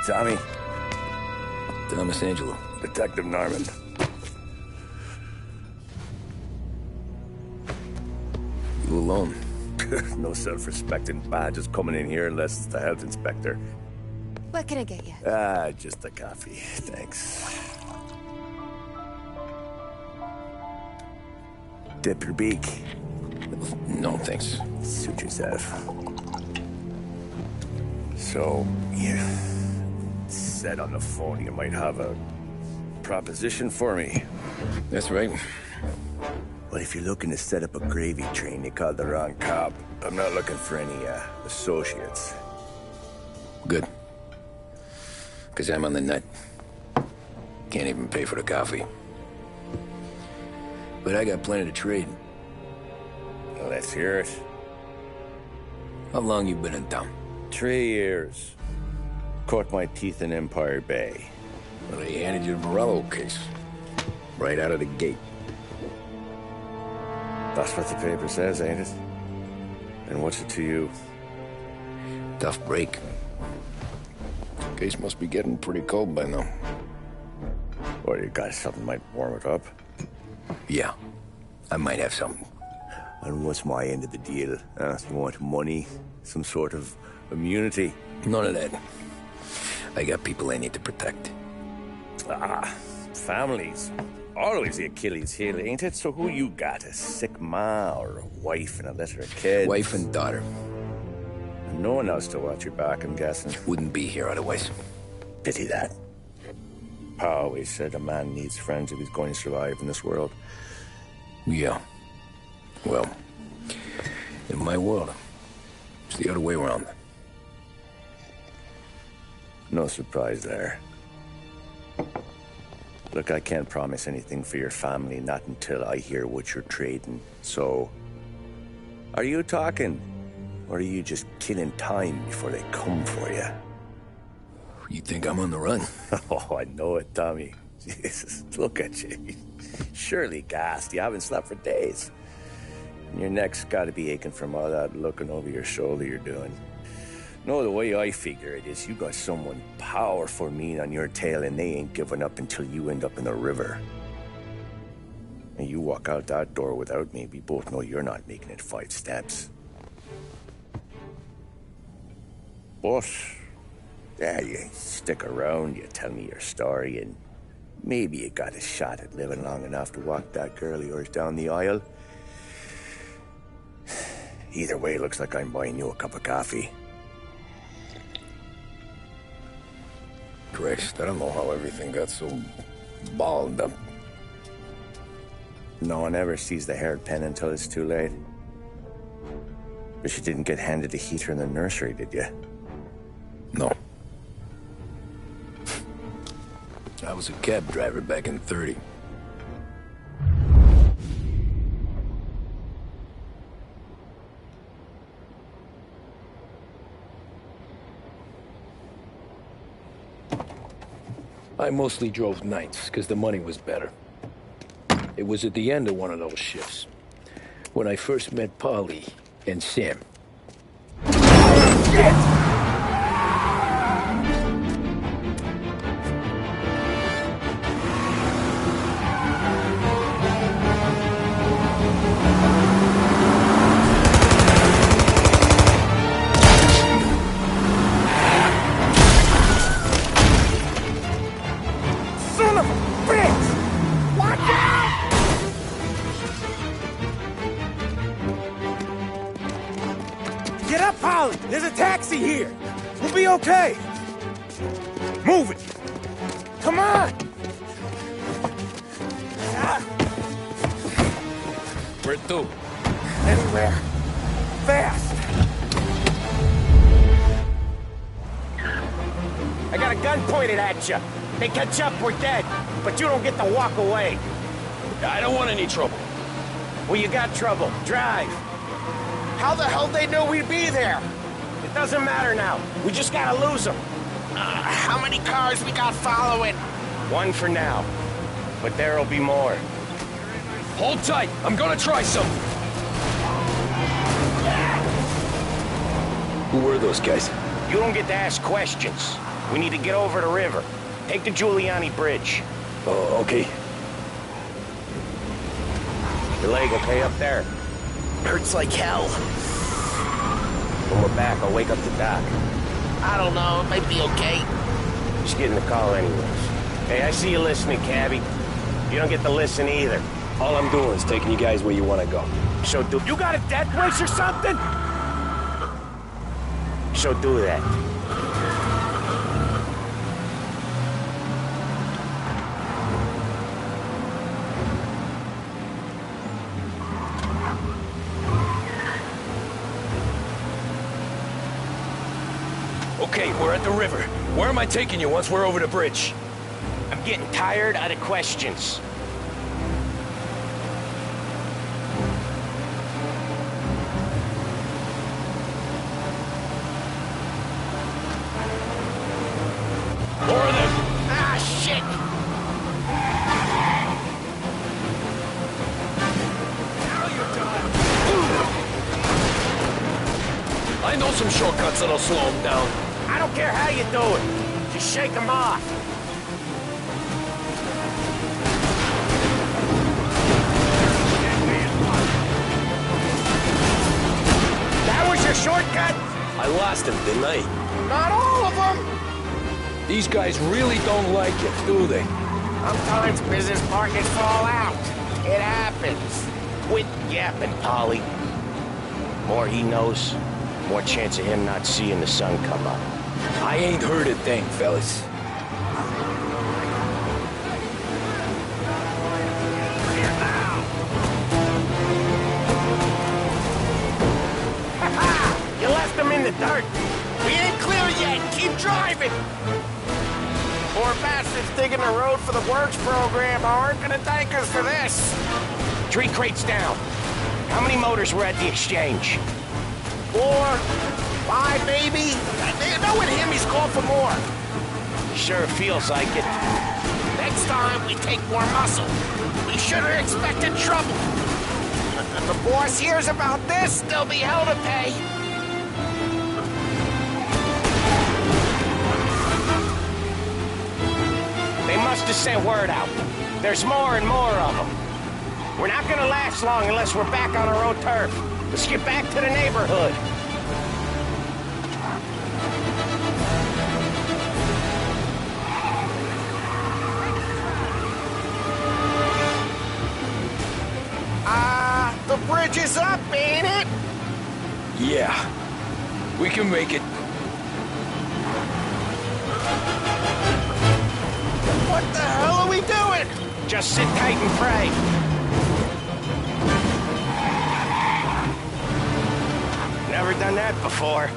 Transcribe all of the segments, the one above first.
Tommy. Thomas Angelo. Detective Norman. You alone? No self-respecting badges coming in here unless it's the health inspector. What can I get you? Just a coffee. Thanks. Dip your beak. No, thanks. Suit yourself. So, you said on the phone you might have a proposition for me. That's right. Well, if you're looking to set up a gravy train, you called the wrong cop. I'm not looking for any, associates. Good. Because I'm on the nut. Can't even pay for the coffee. But I got plenty to trade. Well, let's hear it. How long you been in town? 3 years. Caught my teeth in Empire Bay. Well, they handed you the Morello case. Right out of the gate. That's what the paper says, ain't it? And what's it to you? Tough break. Case must be getting pretty cold by now. Or you got something might warm it up? Yeah, I might have something. And what's my end of the deal? You want money? Some sort of immunity? None of that. I got people I need to protect. Families. Always the Achilles heel, ain't it? So who you got? A sick ma or a wife and a litter of kids? Wife and daughter. And no one else to watch your back, I'm guessing. Wouldn't be here otherwise. Pity that. Pa always said a man needs friends if he's going to survive in this world. Yeah. Well, in my world, it's the other way around. No surprise there. Look, I can't promise anything for your family, not until I hear what you're trading. So, are you talking? Or are you just killing time before they come for you? You think I'm on the run? Oh, I know it, Tommy. Jesus, look at you. Surely gassed. You haven't slept for days. And your neck's got to be aching from all that looking over your shoulder you're doing. No, the way I figure it is you got someone powerful mean on your tail and they ain't giving up until you end up in the river. And you walk out that door without me, we both know you're not making it 5 steps. But, yeah, you stick around, you tell me your story, and maybe you got a shot at living long enough to walk that girl of yours down the aisle. Either way, looks like I'm buying you a cup of coffee. Christ, I don't know how everything got so balled up. No one ever sees the hairpin until it's too late. But you didn't get handed a heater in the nursery, did you? No. I was a cab driver back in '30. I mostly drove nights, because the money was better. It was at the end of one of those shifts, when I first met Polly and Sam. Shit! Get up, Holly! There's a taxi here! We'll be okay! Move it! Come on! Where to? Anywhere. Fast! I got a gun pointed at you. They catch up, we're dead. But you don't get to walk away. I don't want any trouble. Well, you got trouble. Drive. How the hell they know we'd be there? It doesn't matter now. We just gotta lose them. How many cars we got following? One for now. But there'll be more. Hold tight. I'm gonna try something. Who were those guys? You don't get to ask questions. We need to get over the river. Take the Giuliani Bridge. Oh, okay. Your leg okay up there? Hurts like hell. When we're back, I'll wake up the doc. I don't know, it might be okay. Just getting the call anyways. Hey, I see you listening, Cabby. You don't get to listen either. All I'm doing is taking you guys where you want to go. So do... You got a death wish or something? So do that. Okay, we're at the river. Where am I taking you once we're over the bridge? I'm getting tired of the questions. More of them. Ah, shit! I know some shortcuts that'll slow them down. I don't care how you do it. Just shake them off. That was your shortcut? I lost him, didn't I? Not all of them. These guys really don't like it, do they? Sometimes business partners fall out. It happens. Quit yapping, Polly. More he knows, more chance of him not seeing the sun come up. I ain't heard a thing, fellas. You left him in the dirt. We ain't clear yet! Keep driving! Poor bastards digging the road for the works program aren't gonna thank us for this. 3 crates down. How many motors were at the exchange? 4, 5 maybe? I know with him he's called for more. Sure feels like it. Next time we take more muscle. We should have expected trouble. If the boss hears about this, there'll be hell to pay. They must have sent word out. There's more and more of them. We're not gonna last long unless we're back on our own turf. Let's get back to the neighborhood. The bridge is up, ain't it? Yeah. We can make it. What the hell are we doing? Just sit tight and pray. Never done that before.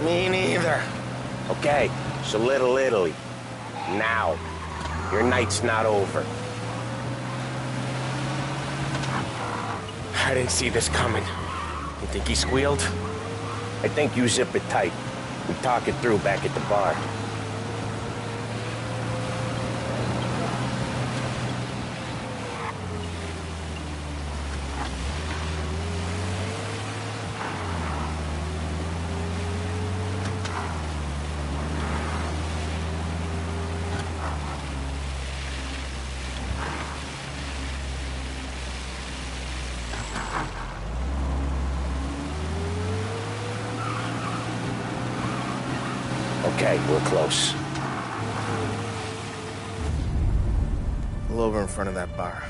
Me neither. Okay, so Little Italy. Now. Your night's not over. I didn't see this coming. You think he squealed? I think you zip it tight. We talk it through back at the bar. Okay, we're close. Pull over in front of that bar.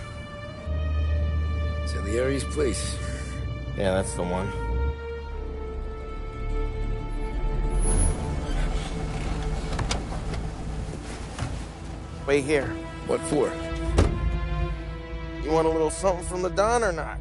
Salieri's place. Yeah, that's the one. Wait here. What for? You want a little something from the Don or not?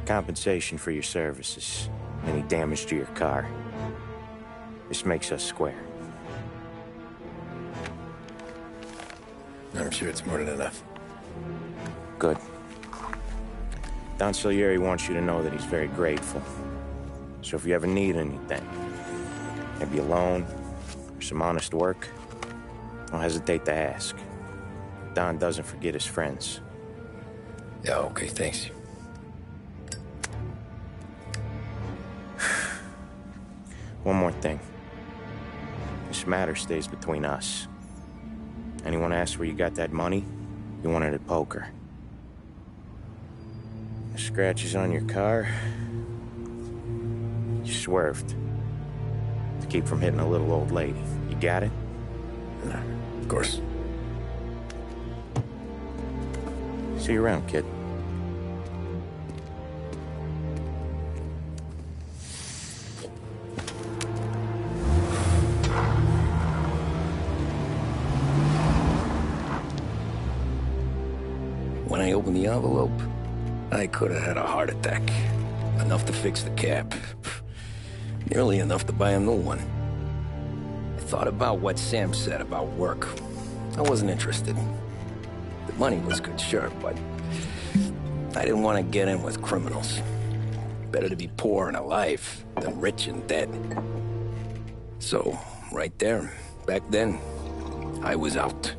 Compensation for your services. Any damage to your car. This makes us square. I'm sure it's more than enough. Good. Don Salieri wants you to know that he's very grateful. So if you ever need anything, maybe a loan or some honest work, don't hesitate to ask. Don doesn't forget his friends. Yeah, okay, thanks. One more thing. This matter stays between us. Anyone asks where you got that money, you want it at poker. The scratches on your car, you swerved. To keep from hitting a little old lady. You got it? Of course. See you around, kid. When I opened the envelope, I could have had a heart attack. Enough to fix the cap. Nearly enough to buy a new one. I thought about what Sam said about work. I wasn't interested. The money was good, sure, but I didn't want to get in with criminals. Better to be poor and alive than rich and dead. So, right there, back then, I was out.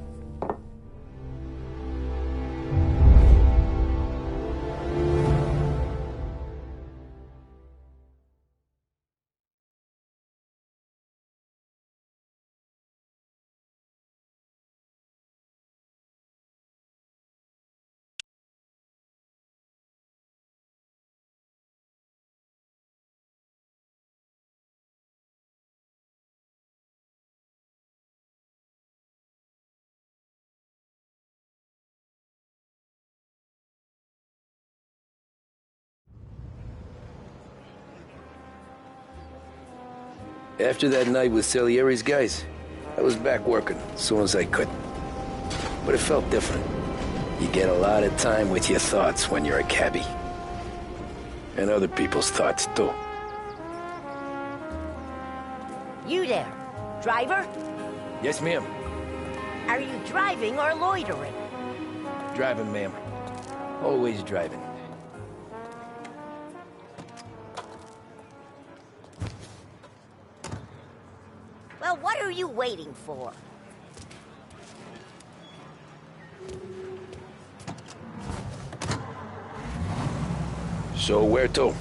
After that night with Salieri's guys, I was back working as soon as I could. But it felt different. You get a lot of time with your thoughts when you're a cabbie. And other people's thoughts, too. You there, driver? Yes, ma'am. Are you driving or loitering? Driving, ma'am. Always driving. Well, what are you waiting for? So where to?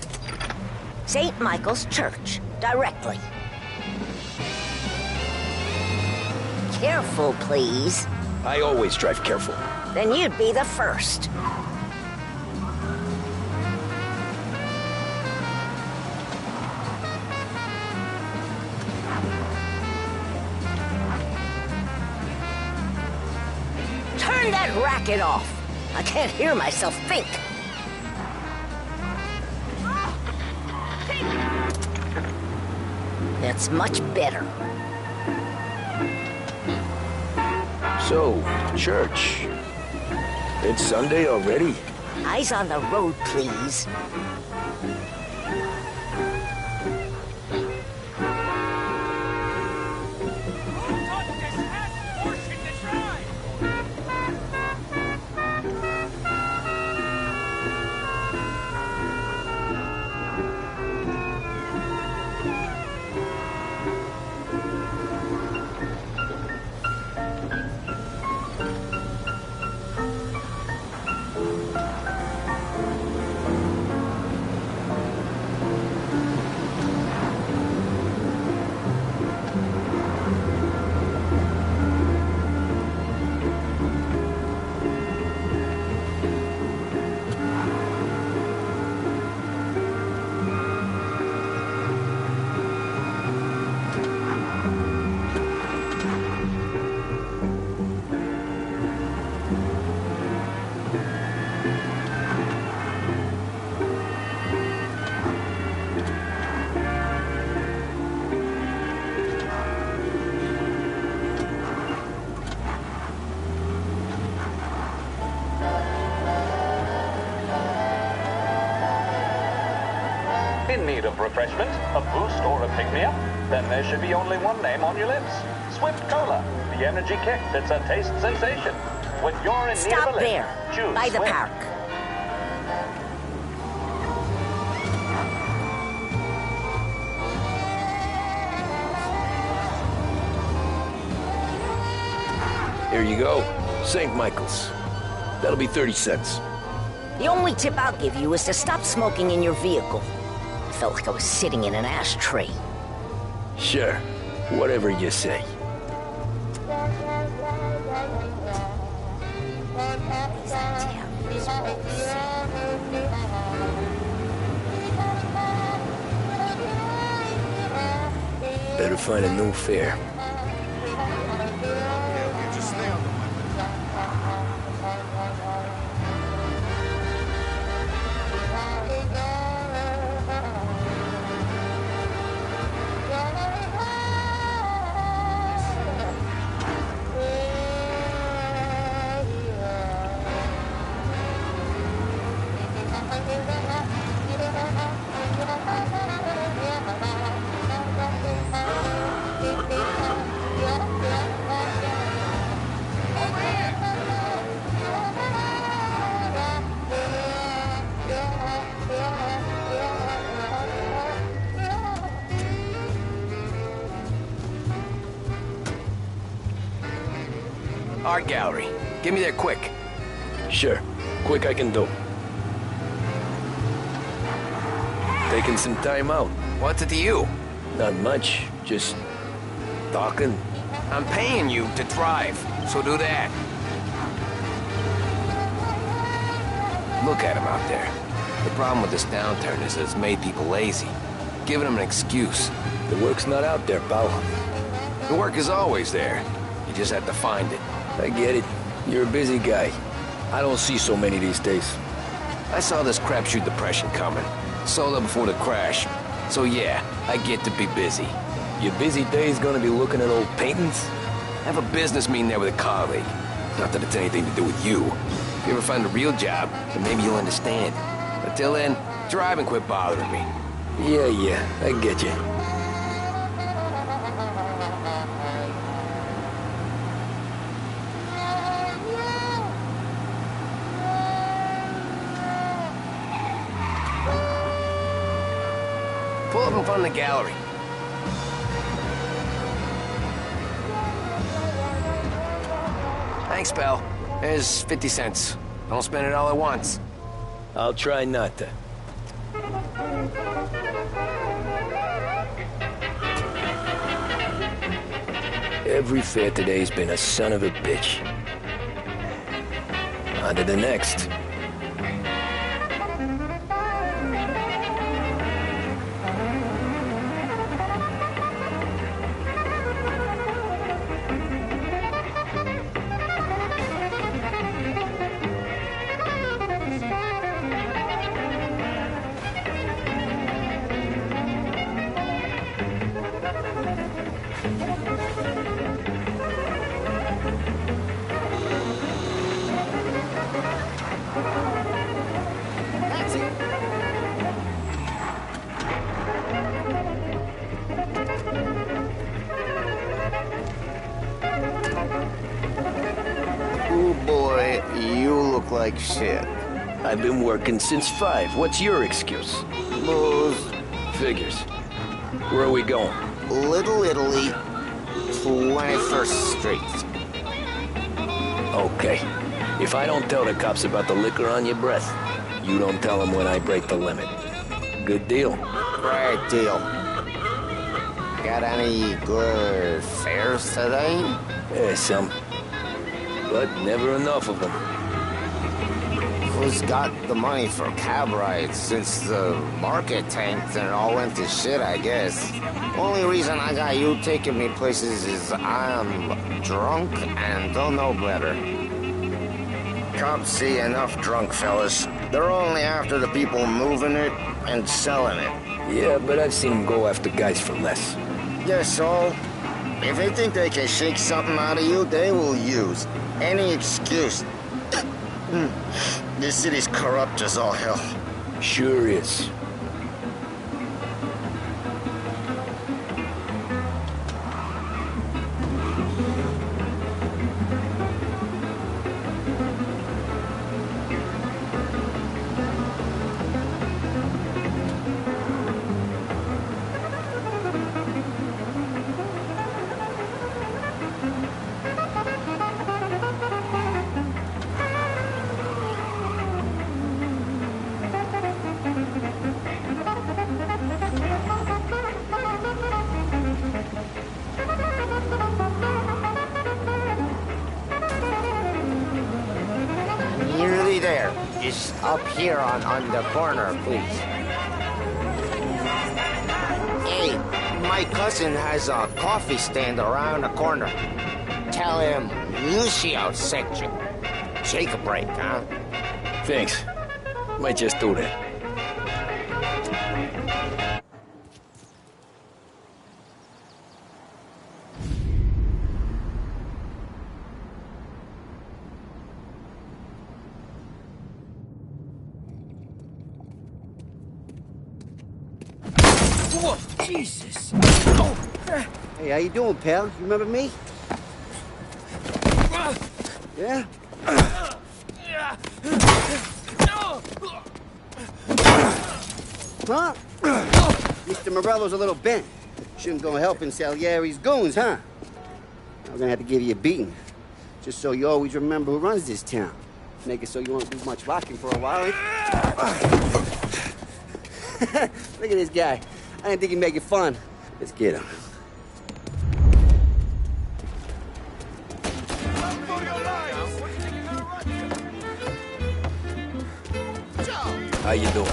St. Michael's Church, directly. Careful, please. I always drive careful. Then you'd be the first. Turn that racket off. I can't hear myself think. That's much better. So, church. It's Sunday already? Eyes on the road, please. In need of refreshment, a boost or a pick-me-up? Then there should be only one name on your lips. Swift Cola, the energy kick that's a taste sensation. When you're in need of a Stop lift, there, choose by the Swift. park. Here you go. St. Michael's. That'll be 30 cents. The only tip I'll give you is to stop smoking in your vehicle. I felt like I was sitting in an ashtray. Sure. Whatever you say. Better find a new fare. Art gallery. Get me there quick. Sure. Quick I can do. Taking some time out. What's it to you? Not much. Just talking. I'm paying you to drive, so do that. Look at him out there. The problem with this downturn is that it's made people lazy. Giving them an excuse. The work's not out there, pal. The work is always there. You just have to find it. I get it. You're a busy guy. I don't see so many these days. I saw this crapshoot depression coming. Sold up before the crash. So yeah, I get to be busy. Your busy day's gonna be looking at old paintings? I have a business meeting there with a colleague. Not that it's anything to do with you. If you ever find a real job, then maybe you'll understand. Until then, drive and quit bothering me. Yeah, I get you. Pull up in front of the gallery. Thanks, pal. There's 50 cents. Don't spend it all at once. I'll try not to. Every fare today's been a son of a bitch. On to the next. Oh boy, you look like shit. I've been working since 5. What's your excuse? Booze. Figures. Where are we going? Little Italy, 21st Street. Okay. If I don't tell the cops about the liquor on your breath, you don't tell them when I break the limit. Good deal. Great deal. Got any good fares today? Yeah, some. But never enough of them. Who's got the money for cab rides since the market tanked and it all went to shit, I guess? Only reason I got you taking me places is I'm drunk and don't know better. Cops see enough drunk fellas. They're only after the people moving it and selling it. Yeah, but I've seen them go after guys for less. Yes, so if they think they can shake something out of you, they will use any excuse. This city's corrupt as all hell. Sure is. there. Just up here on the corner, please. Hey, my cousin has a coffee stand around the corner. Tell him Lucio sent you. Take a break, huh? Thanks. Might just do that. Whoa, Jesus! Hey, how you doing, pal? You remember me? Yeah? Huh? Mr. Morello's a little bent. Shouldn't go helping Salieri's goons, huh? I'm gonna have to give you a beating. Just so you always remember who runs this town. Make it so you won't do much rocking for a while. Look at this guy. I didn't think he'd make it fun. Let's get him. How you doing?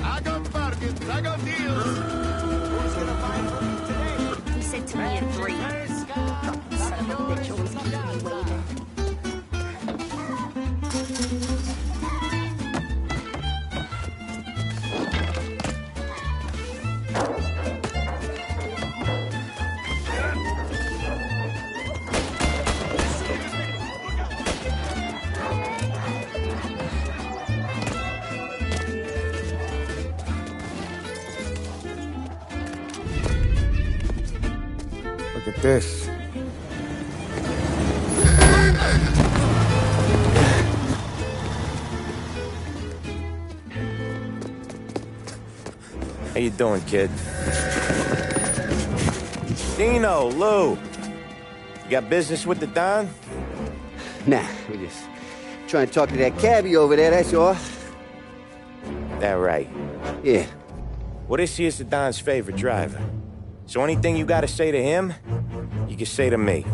I got bargains, I got deals. Who's gonna buy from me today? He said to me at 3. Son of a bitch always keeping me waiting. Look at this. How you doing, kid? Dino, Lou. You got business with the Don? Nah, we just trying to talk to that cabbie over there, that's all. That right. Yeah. Well, this here's the Don's favorite driver. So anything you gotta say to him, you can say to me.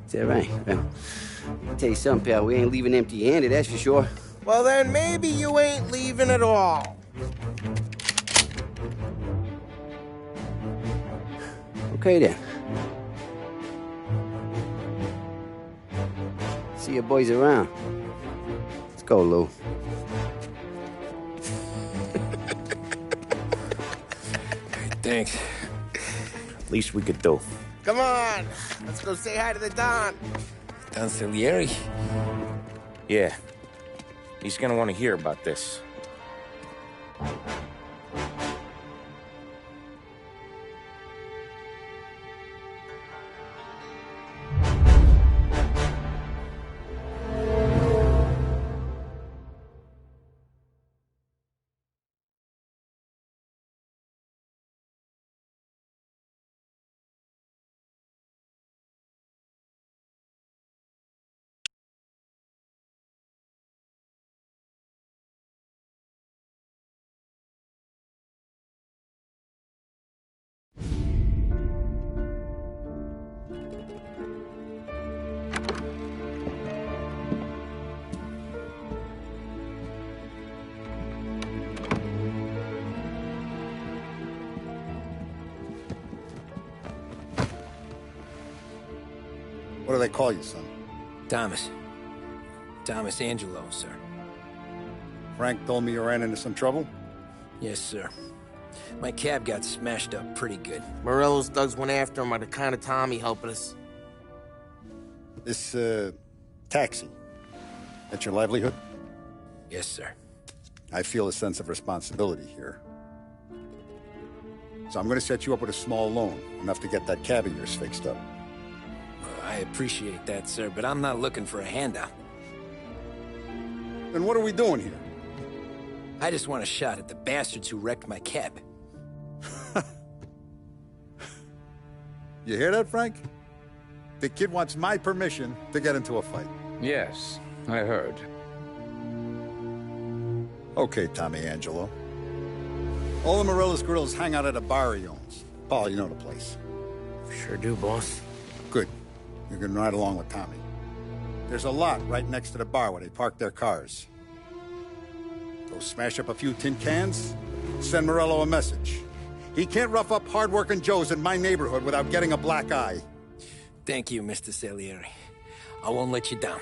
Is that right? Well, I'll tell you something, pal. We ain't leaving empty-handed, that's for sure. Well, then maybe you ain't leaving at all. Okay, then. See your boys around. Let's go, Lou. Thanks. Least we could do. Come on, let's go say hi to the Don. Don Salieri? Yeah. He's gonna want to hear about this. What do they call you, son? Thomas. Thomas Angelo, sir. Frank told me you ran into some trouble? Yes, sir. My cab got smashed up pretty good. Morello's thugs went after him by the kind of Tommy helping us. This, taxi. That's your livelihood? Yes, sir. I feel a sense of responsibility here. So I'm gonna set you up with a small loan, enough to get that cab of yours fixed up. I appreciate that, sir, but I'm not looking for a handout. Then what are we doing here? I just want a shot at the bastards who wrecked my cab. You hear that, Frank? The kid wants my permission to get into a fight. Yes, I heard. Okay, Tommy Angelo. All the Morello's girls hang out at a bar he owns. Paul, you know the place. Sure do, boss. Good. You can ride along with Tommy. There's a lot right next to the bar where they park their cars. Go smash up a few tin cans, send Morello a message. He can't rough up hard-working Joes in my neighborhood without getting a black eye. Thank you, Mr. Salieri. I won't let you down.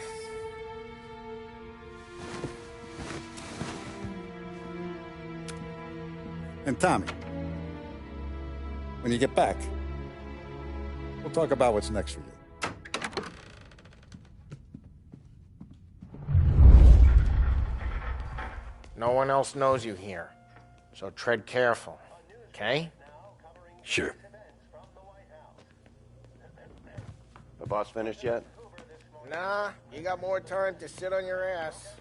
And Tommy, when you get back, we'll talk about what's next for you. No one else knows you here, so tread careful, okay? Sure. The boss finished yet? Nah, you got more time to sit on your ass.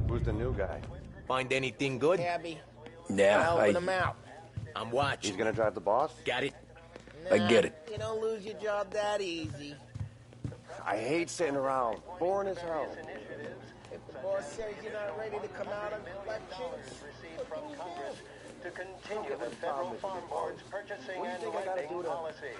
Who's the new guy? Find anything good? Abby, Yeah, helping him out. I'm watching. He's gonna drive the boss? Got it? Nah, I get it. You don't lose your job that easy. I hate sitting around. Boring as hell. If the boss says you're not ready to come out on elections, From Congress to continue the federal farm board's purchasing and lending policies.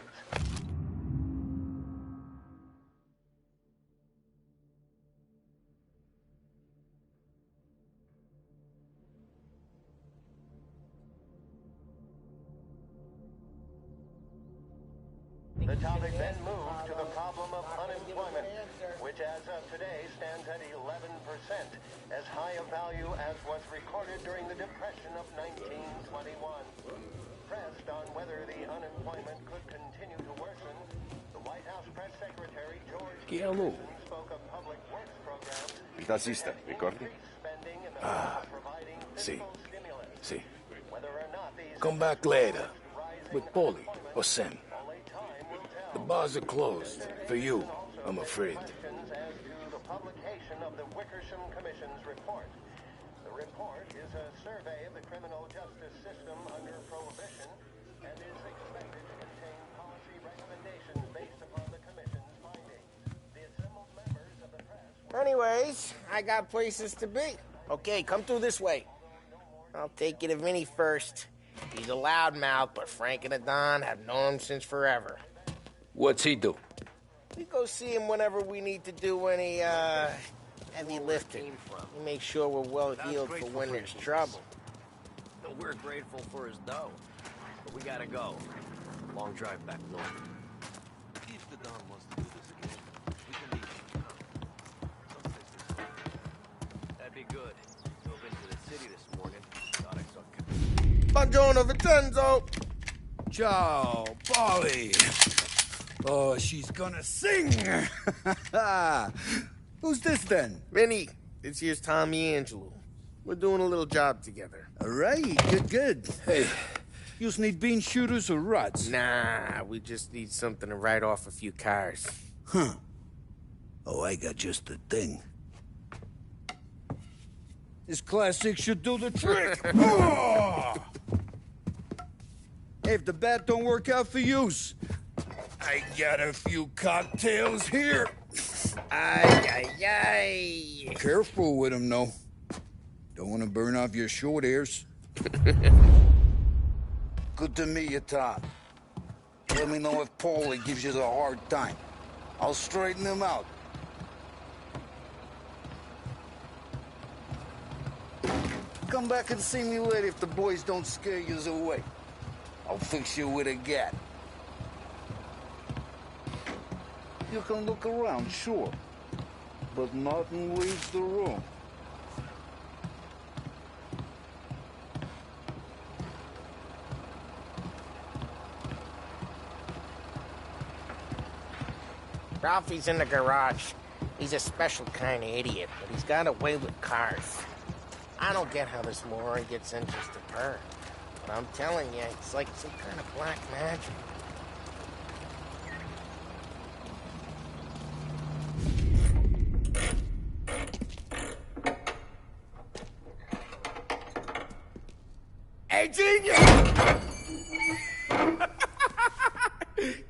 The topic then moved to the problem of unemployment, which as of today stands at 11%, as high a value as was recorded during the Depression of 1921. Pressed on whether the unemployment could continue to worsen, the White House Press Secretary George Peterson spoke of public works programs Il tassista, ricordi? spending in the form of providing fiscal stimulus. Sì. Whether or not these Come back later. With Paulie or Sam. The bars are closed. For you, I'm afraid. questions as to the publication of the Wickersham Commission's report. The report is a survey of the criminal justice system under Prohibition and is expected to contain policy recommendations based upon the Commission's findings. The assembled members of the press... Anyways, I got places to be. Okay, come through this way. I'll take you to Vinny first. He's a loudmouth, but Frank and the Don have known him since forever. What's he do? We go see him whenever we need to do any, heavy lifting. We make sure we're well heeled for when there's trouble. We're grateful for his dough, but we gotta go. Long drive back north. If the Don wants to do this again, we can leave. That'd be good. Drove into the city this morning. Thought I saw... Buongiorno, Vincenzo! Ciao, Polly. Oh, she's gonna sing. Who's this then? Vinny, this here's Tommy Angelo. We're doing a little job together. All right, good. Hey, you need bean shooters or rods? Nah, we just need something to write off a few cars. Huh. Oh, I got just the thing. This classic should do the trick. Oh! Hey, if the bat don't work out for yous, I got a few cocktails here. Ay, ay, ay. Careful with them, though. Don't want to burn off your short hairs. Good to meet you, Todd. Let me know if Paulie gives you the hard time. I'll straighten him out. Come back and see me later if the boys don't scare you away. I'll fix you with a gat. You can look around, sure. But nothing leaves the room. Ralphie's in the garage. He's a special kind of idiot, but he's got a way with cars. I don't get how this moron gets interest in her. But I'm telling you, it's like some kind of black magic. Hey, genius!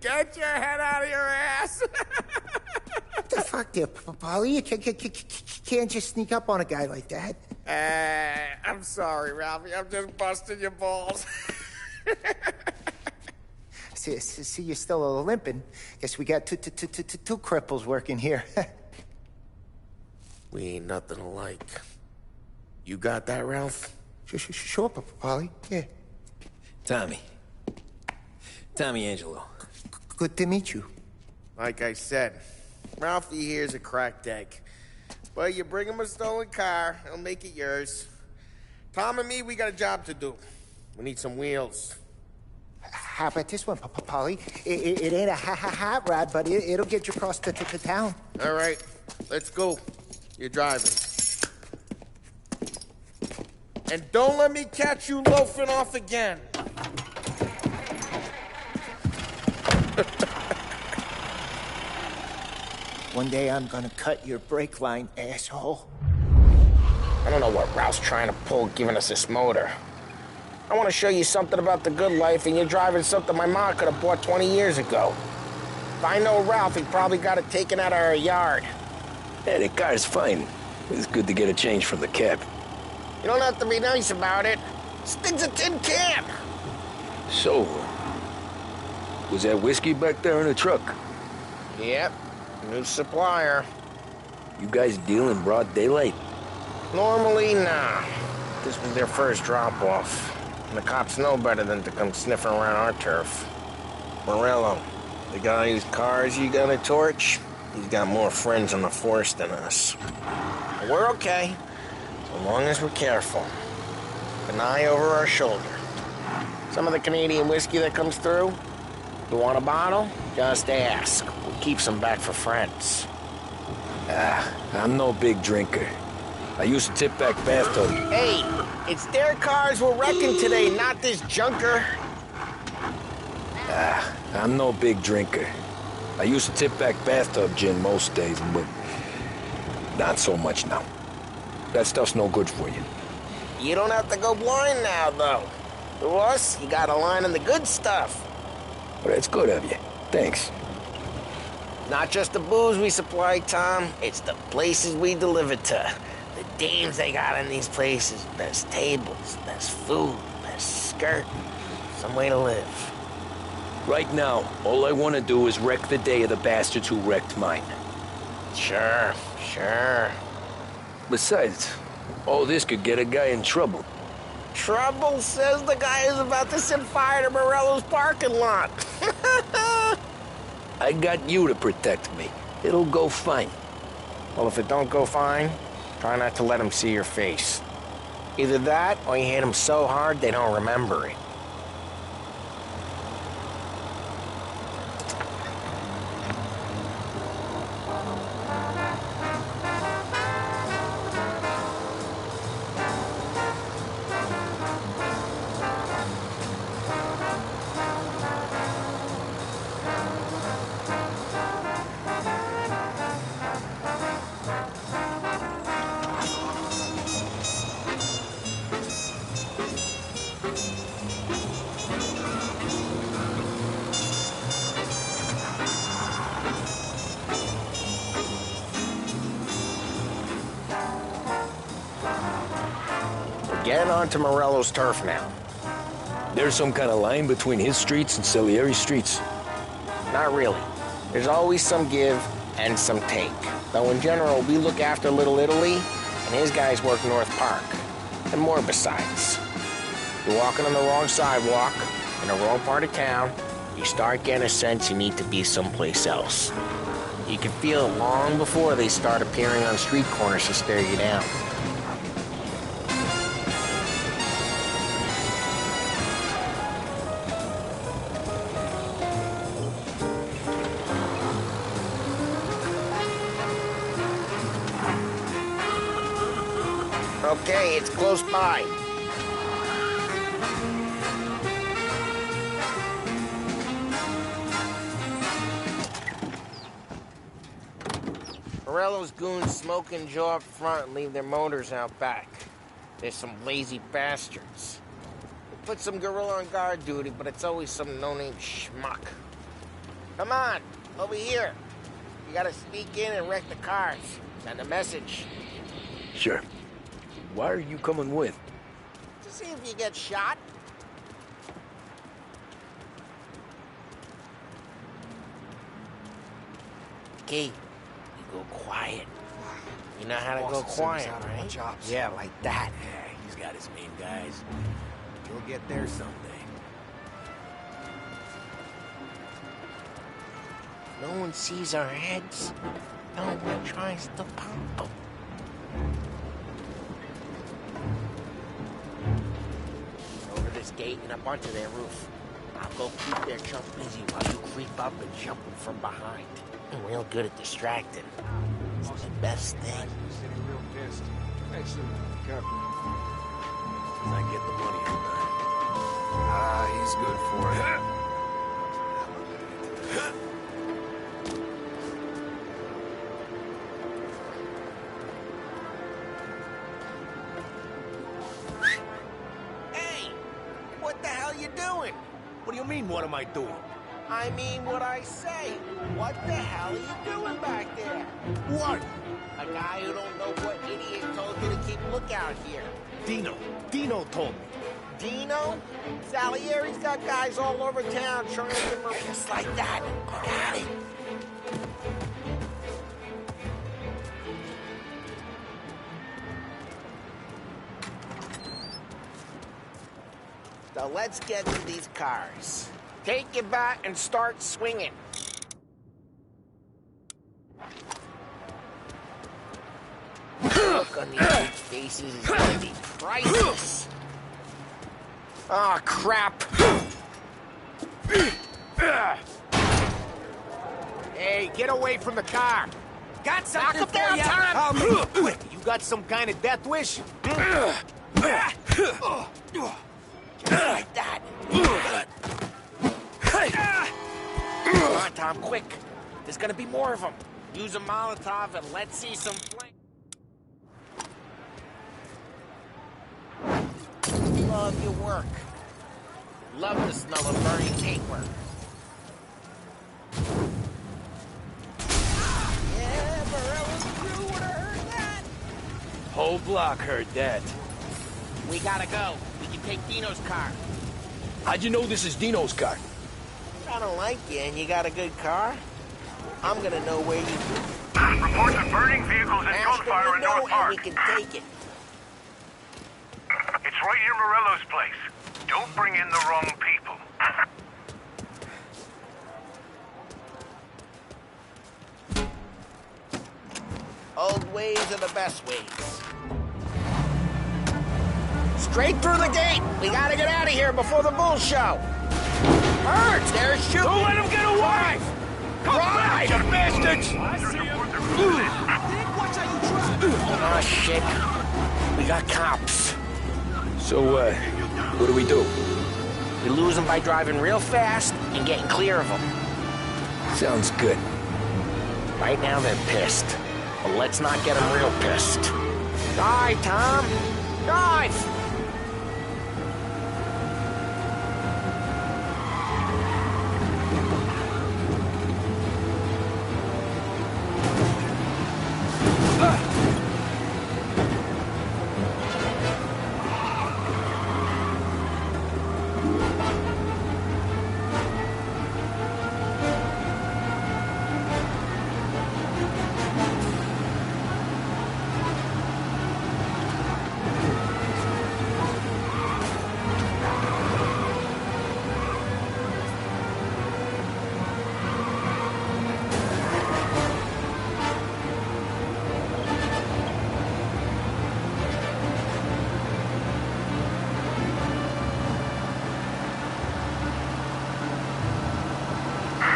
Get your head out of your ass! What the fuck there, Paulie? You can't just sneak up on a guy like that. I'm sorry, Ralphie. I'm just busting your balls. See, you're still limping. Guess we got two cripples working here. We ain't nothing alike. You got that, Ralph? Sure, Paulie. Yeah. Tommy Angelo. Good to meet you. Like I said, Ralphie here's a cracked egg. But you bring him a stolen car, he'll make it yours. Tom and me, we got a job to do. We need some wheels. How about this one, Paulie? It ain't a hot rod, but it'll get you across to town. All right, let's go. You're driving. And don't let me catch you loafing off again. One day I'm gonna cut your brake line, asshole. I don't know what Ralph's trying to pull giving us this motor. I want to show you something about the good life, and you're driving something my mom could have bought 20 years ago. If I know Ralph, he probably got it taken out of our yard. Yeah, the car's fine. It's good to get a change from the cab. You don't have to be nice about it. This thing's a tin can. So, was that whiskey back there in the truck? Yep, new supplier. You guys deal in broad daylight? Normally, nah. This was their first drop-off. And the cops know better than to come sniffing around our turf. Morello, the guy whose cars you got a torch, he's got more friends on the force than us. But we're okay, so long as we're careful. An eye over our shoulder. Some of the Canadian whiskey that comes through, you want a bottle? Just ask. We'll keep some back for friends. I'm no big drinker. I used to tip back bathtub. Hey, it's their cars we're wrecking today, not this junker. I'm no big drinker. I used to tip back bathtub gin most days, but not so much now. That stuff's no good for you. You don't have to go blind now, though. To us, you got a line on the good stuff. Well, that's good of you. Thanks. Not just the booze we supply, Tom. It's the places we deliver to. The dames they got in these places. Best tables, best food, best skirt. Some way to live. Right now, all I want to do is wreck the day of the bastards who wrecked mine. Sure. Besides, all this could get a guy in trouble. Trouble, says the guy who's about to set fire to Morello's parking lot. I got you to protect me. It'll go fine. Well, if it don't go fine, try not to let them see your face. Either that, or you hit them so hard they don't remember it. Getting onto Morello's turf now. There's some kind of line between his streets and Salieri's streets? Not really. There's always some give and some take. Though in general, we look after Little Italy, and his guys work North Park. And more besides. You're walking on the wrong sidewalk, in the wrong part of town, you start getting a sense you need to be someplace else. You can feel it long before they start appearing on street corners to stare you down. Okay, it's close by. Morello's goons smoke and jaw up front and leave their motors out back. There's some lazy bastards. put some gorilla on guard duty, but it's always some no-name schmuck. Come on, over here. You gotta sneak in and wreck the cars. Send a message. Sure. Why are you coming with? To see if you get shot. Key, you go quiet. You know how to go quiet, right? Yeah, like that. Yeah, he's got his main guys. You'll get there someday. No one sees our heads. No one tries to pop them. Over this gate and up onto their roof. I'll go keep their chump busy while you creep up and jump them from behind. I'm real good at distracting. It's the best thing. Sitting real pissed. Excellent. Copy. I get the money on that. Ah, he's good for it. Hey! What the hell you doing? What do you mean, what am I doing? I mean what I say. What the hell are you doing back there? What? A guy who don't know what idiot told you to keep lookout here. Dino told me. Dino? Salieri's got guys all over town trying to give him just like that. Got it. So let's get to these cars. Take your bat and start swinging. Look on these faces is gonna be priceless. Oh, crap. Hey, get away from the car. Got something Knock for him you. down, Tom. I'll make it quick. You got some kind of death wish? Like that. Come on, Tom, quick. There's gonna be more of them. Use a Molotov and let's see some flame. Love your work. Love the smell of burning paper. Yeah, Morello's crew would have heard that. Whole block heard that. We gotta go. We can take Dino's car. How'd you know this is Dino's car? I don't like you and you got a good car. I'm gonna know where you Reports of burning vehicles and gunfire in North Park. and we can take it. It's right near Morello's place. Don't bring in the wrong people. Old ways are the best ways. Straight through the gate! We gotta get out of here before the bull show! Birds, they're shooting! Don't let them get away! Drive! You bastards! Oh, shit. We got cops. So, what do we do? We lose them by driving real fast and getting clear of them. Sounds good. Right now they're pissed. But let's not get them real pissed. Drive, Tom! Drive!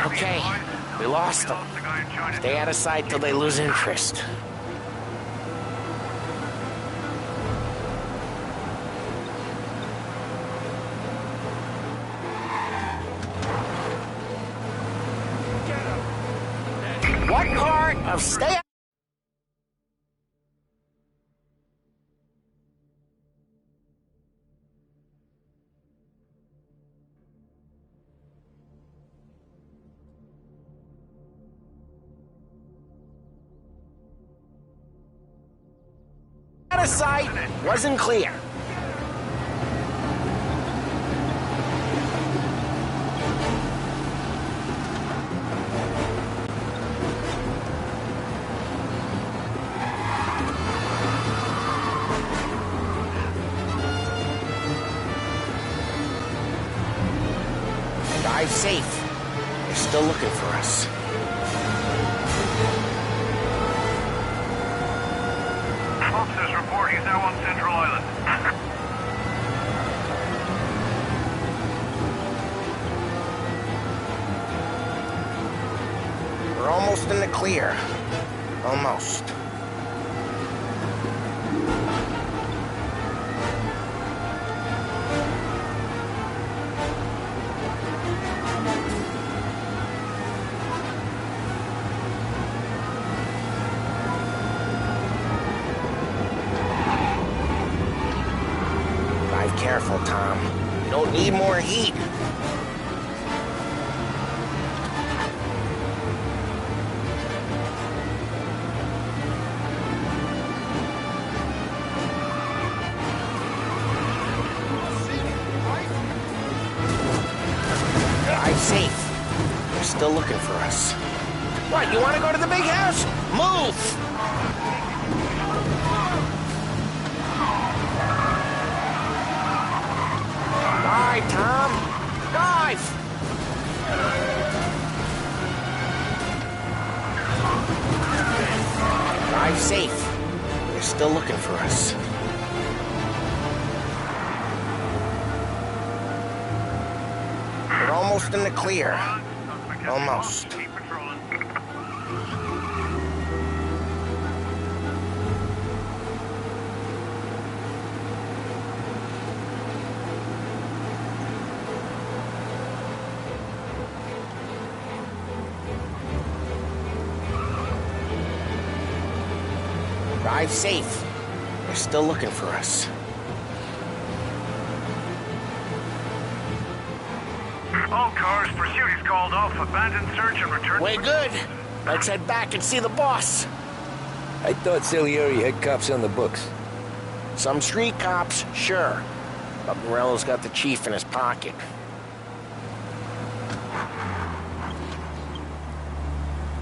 Okay, we lost them. Stay out of sight till they lose interest. What part of stay out? Out of sight. Wasn't clear. Drive safe. They're still looking for us. Officers report he's now on Central Island. We're almost in the clear. Almost. Drive careful, Tom. You don't need more heat. Drive safe. They're still looking for us. What, you want to go to the big house? Move! Dive, Tom! Dive! Drive safe. They're still looking for us. We're almost in the clear. Almost. Drive safe. They're still looking for us. All cars, pursuit is called off. Abandon search and return. We're good. Let's head back and see the boss. I thought Salieri had cops on the books. Some street cops, sure. But Morello's got the chief in his pocket.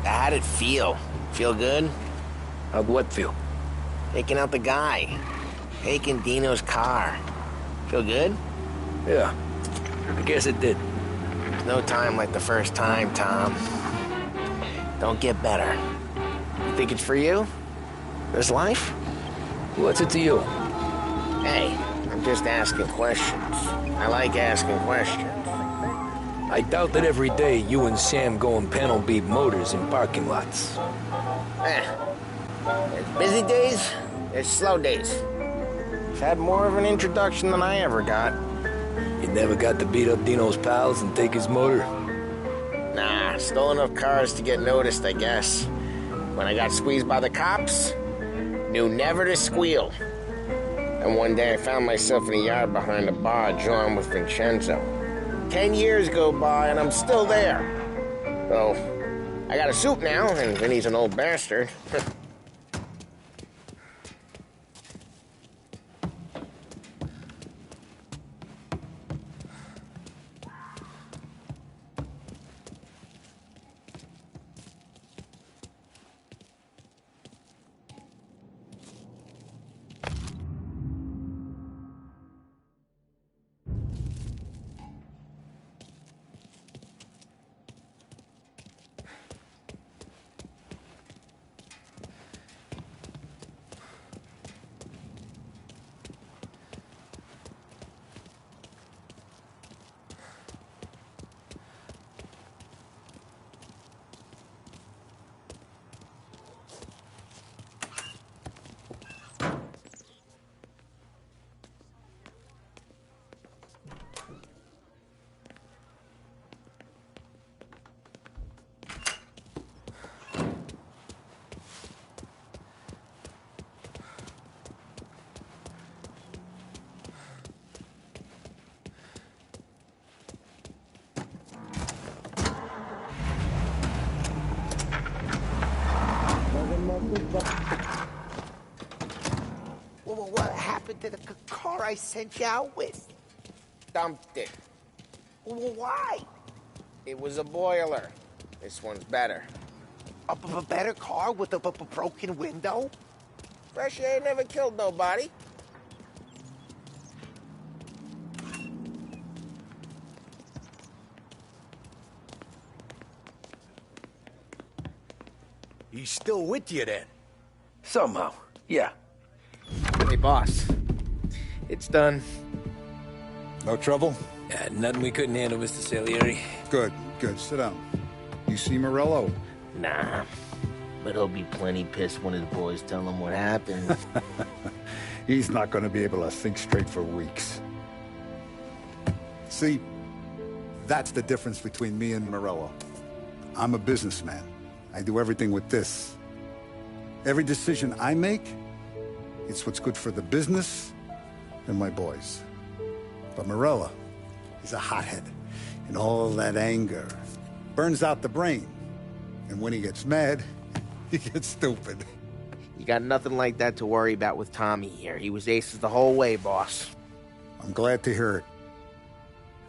How'd it feel? Feel good? How'd what feel? Taking out the guy. Taking Dino's car. Feel good? Yeah, I guess it did. There's no time like the first time, Tom. Don't get better. You think it's for you? This life? What's it to you? Hey, I'm just asking questions. I like asking questions. I doubt that every day you and Sam go and panel beat motors in parking lots. There's busy days, there's slow days. I've had more of an introduction than I ever got. You never got to beat up Dino's pals and take his motor? Nah, stole enough cars to get noticed, I guess. When I got squeezed by the cops, knew never to squeal. And one day I found myself in a yard behind a bar drawn with Vincenzo. 10 years go by and I'm still there. So, I got a suit now, and Vinny's an old bastard. happened to the car I sent you out with? Dumped it. Why? It was a boiler. This one's better. A better car with a broken window? Fresh air never killed nobody. He's still with you then? Somehow, yeah. Hey, boss. It's done. No trouble? Yeah, nothing we couldn't handle, Mr. Salieri. Good, good. Sit down. You see Morello? Nah. But he'll be plenty pissed when his boys tell him what happened. He's not going to be able to think straight for weeks. See, that's the difference between me and Morello. I'm a businessman. I do everything with this. Every decision I make, it's what's good for the business and my boys. But Morello, he's a hothead. And all that anger burns out the brain. And when he gets mad, he gets stupid. You got nothing like that to worry about with Tommy here. He was aces the whole way, boss. I'm glad to hear it.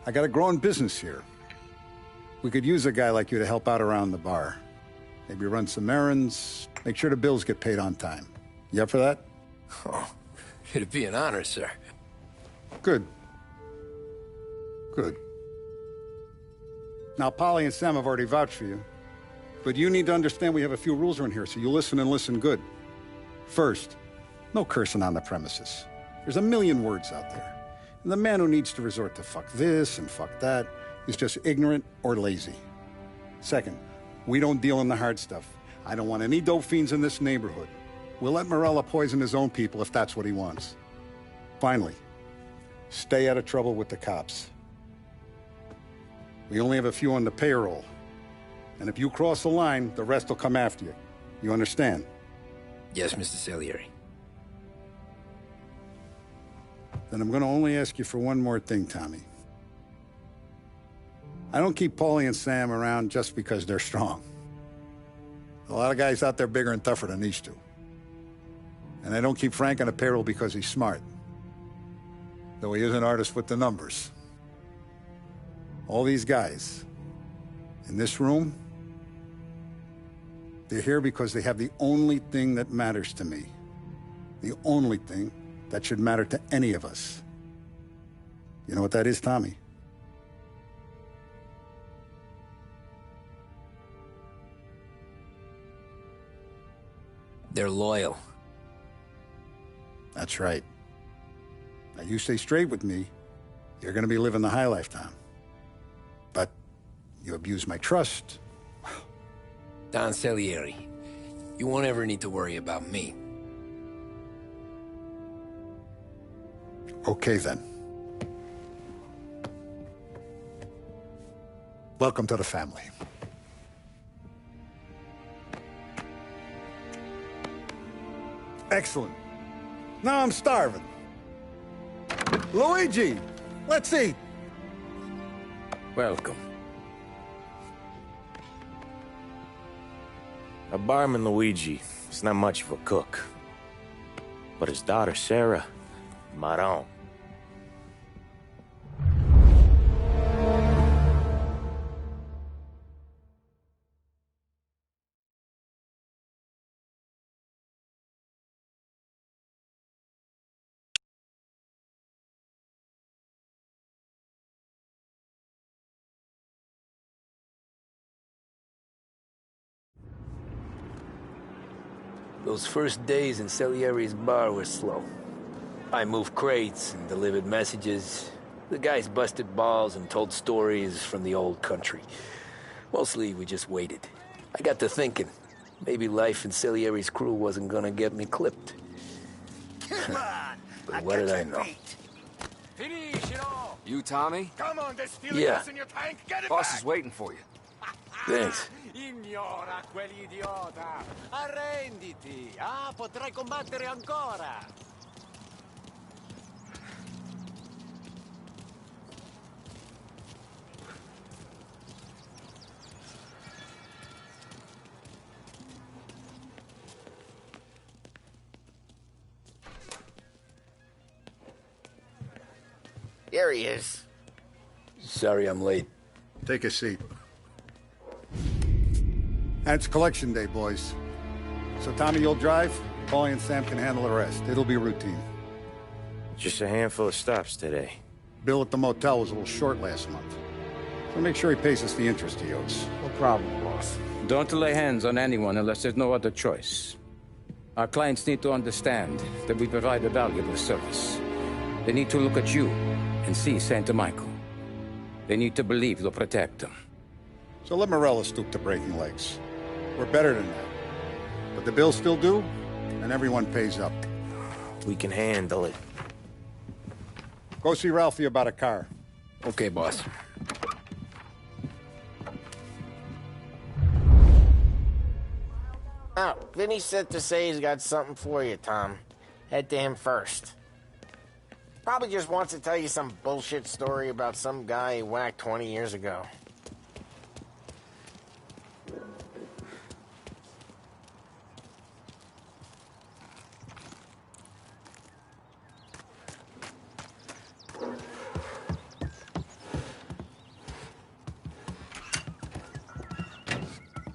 I got a growing business here. We could use a guy like you to help out around the bar. Maybe run some errands, make sure the bills get paid on time. You up for that? Oh, it'd be an honor, sir. Good. Good. Now, Polly and Sam have already vouched for you. But you need to understand we have a few rules around here, so you listen and listen good. First, no cursing on the premises. There's a million words out there. And the man who needs to resort to fuck this and fuck that is just ignorant or lazy. Second, we don't deal in the hard stuff. I don't want any dope fiends in this neighborhood. We'll let Morello poison his own people if that's what he wants. Finally, stay out of trouble with the cops. We only have a few on the payroll. And if you cross the line, the rest will come after you. You understand? Yes, Mr. Salieri. Then I'm going to only ask you for one more thing, Tommy. I don't keep Paulie and Sam around just because they're strong. A lot of guys out there bigger and tougher than these two. And I don't keep Frank on a payroll because he's smart. Though he is an artist with the numbers. All these guys in this room, they're here because they have the only thing that matters to me. The only thing that should matter to any of us. You know what that is, Tommy? They're loyal. That's right. Now, you stay straight with me, you're gonna be living the high life, Tom. But you abuse my trust. Don Salieri, you won't ever need to worry about me. Okay, then. Welcome to the family. Excellent. Now I'm starving. Luigi, let's eat. Welcome. A barman Luigi is not much of a cook. But his daughter Sarah, Maron. Those first days in Salieri's bar were slow. I moved crates and delivered messages. The guys busted balls and told stories from the old country. Mostly, we just waited. I got to thinking, maybe life in Salieri's crew wasn't gonna get me clipped. But what did I know? You, Tommy? Come on, there's still Yeah. gas in your tank. Get it Boss back. is waiting for you. Thanks. Ignora quell'idiota! Arrenditi! Ah, potrai combattere ancora! Here he is. Sorry I'm late. Take a seat. And it's collection day, boys. So Tommy, you'll drive. Paulie and Sam can handle the rest. It'll be routine. Just a handful of stops today. Bill at the motel was a little short last month. So make sure he pays us the interest he owes. No problem, boss. Don't lay hands on anyone unless there's no other choice. Our clients need to understand that we provide a valuable service. They need to look at you and see Santa Michael. They need to believe you'll protect them. So let Morello stoop to breaking legs. We're better than that. But the bill's still due, and everyone pays up. We can handle it. Go see Ralphie about a car. Okay, boss. Oh, Vinny said to say he's got something for you, Tom. Head to him first. Probably just wants to tell you some bullshit story about some guy he whacked 20 years ago.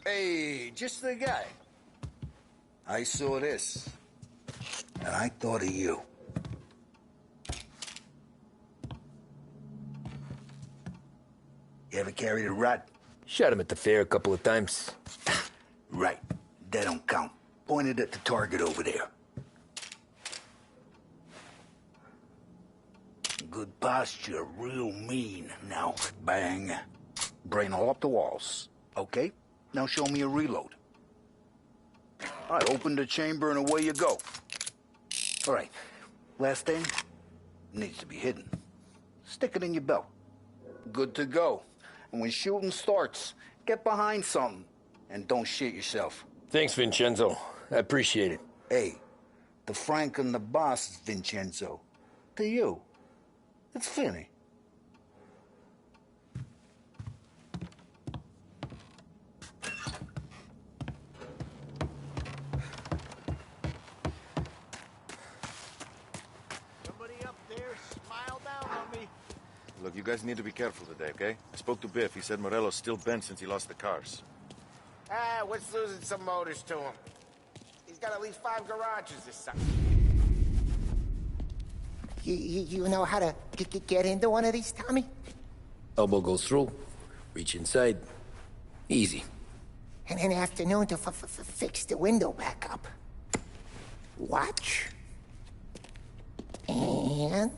Hey, just the guy. I saw this, and I thought of you. You ever carried a rat? Shot him at the fair a couple of times. Right. That don't count. Pointed at the target over there. Good posture, real mean. Now, bang. Brain all up the walls. Okay? Now show me a reload. All right, open the chamber and away you go. All right, last thing, needs to be hidden. Stick it in your belt. Good to go. And when shooting starts, get behind something and don't shit yourself. Thanks, Vincenzo. I appreciate it. Hey, the Frank and the boss is Vincenzo. To you, it's Vinny. Look, you guys need to be careful today, okay? I spoke to Biff. He said Morello's still bent since he lost the cars. Ah, what's losing some motors to him? He's got at least 5 garages or something. You know how to get into one of these, Tommy? Elbow goes through. Reach inside. Easy. And an afternoon to fix the window back up. Watch. And...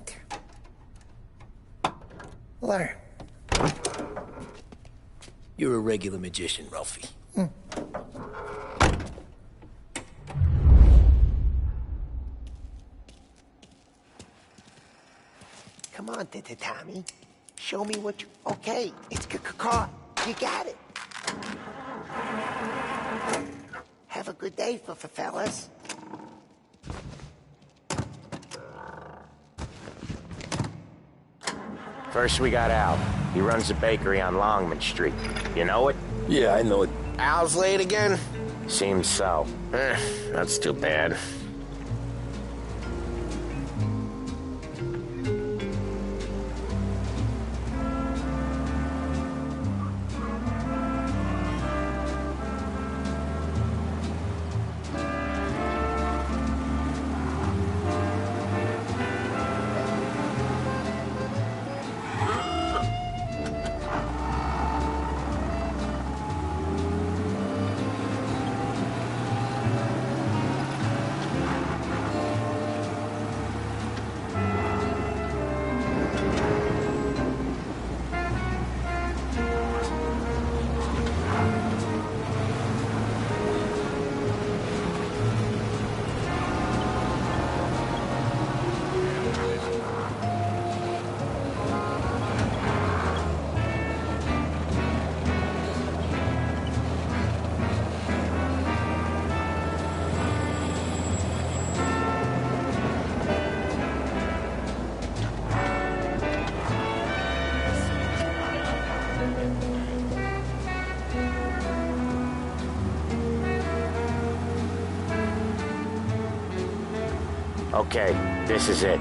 learn. You're a regular magician, Ralphie. Come on, Tommy. Show me what you... Okay, it's car. You got it. Have a good day, fellas. First we got Al. He runs a bakery on Longman Street. You know it? Yeah, I know it. Al's late again? Seems so. That's too bad. Okay, this is it.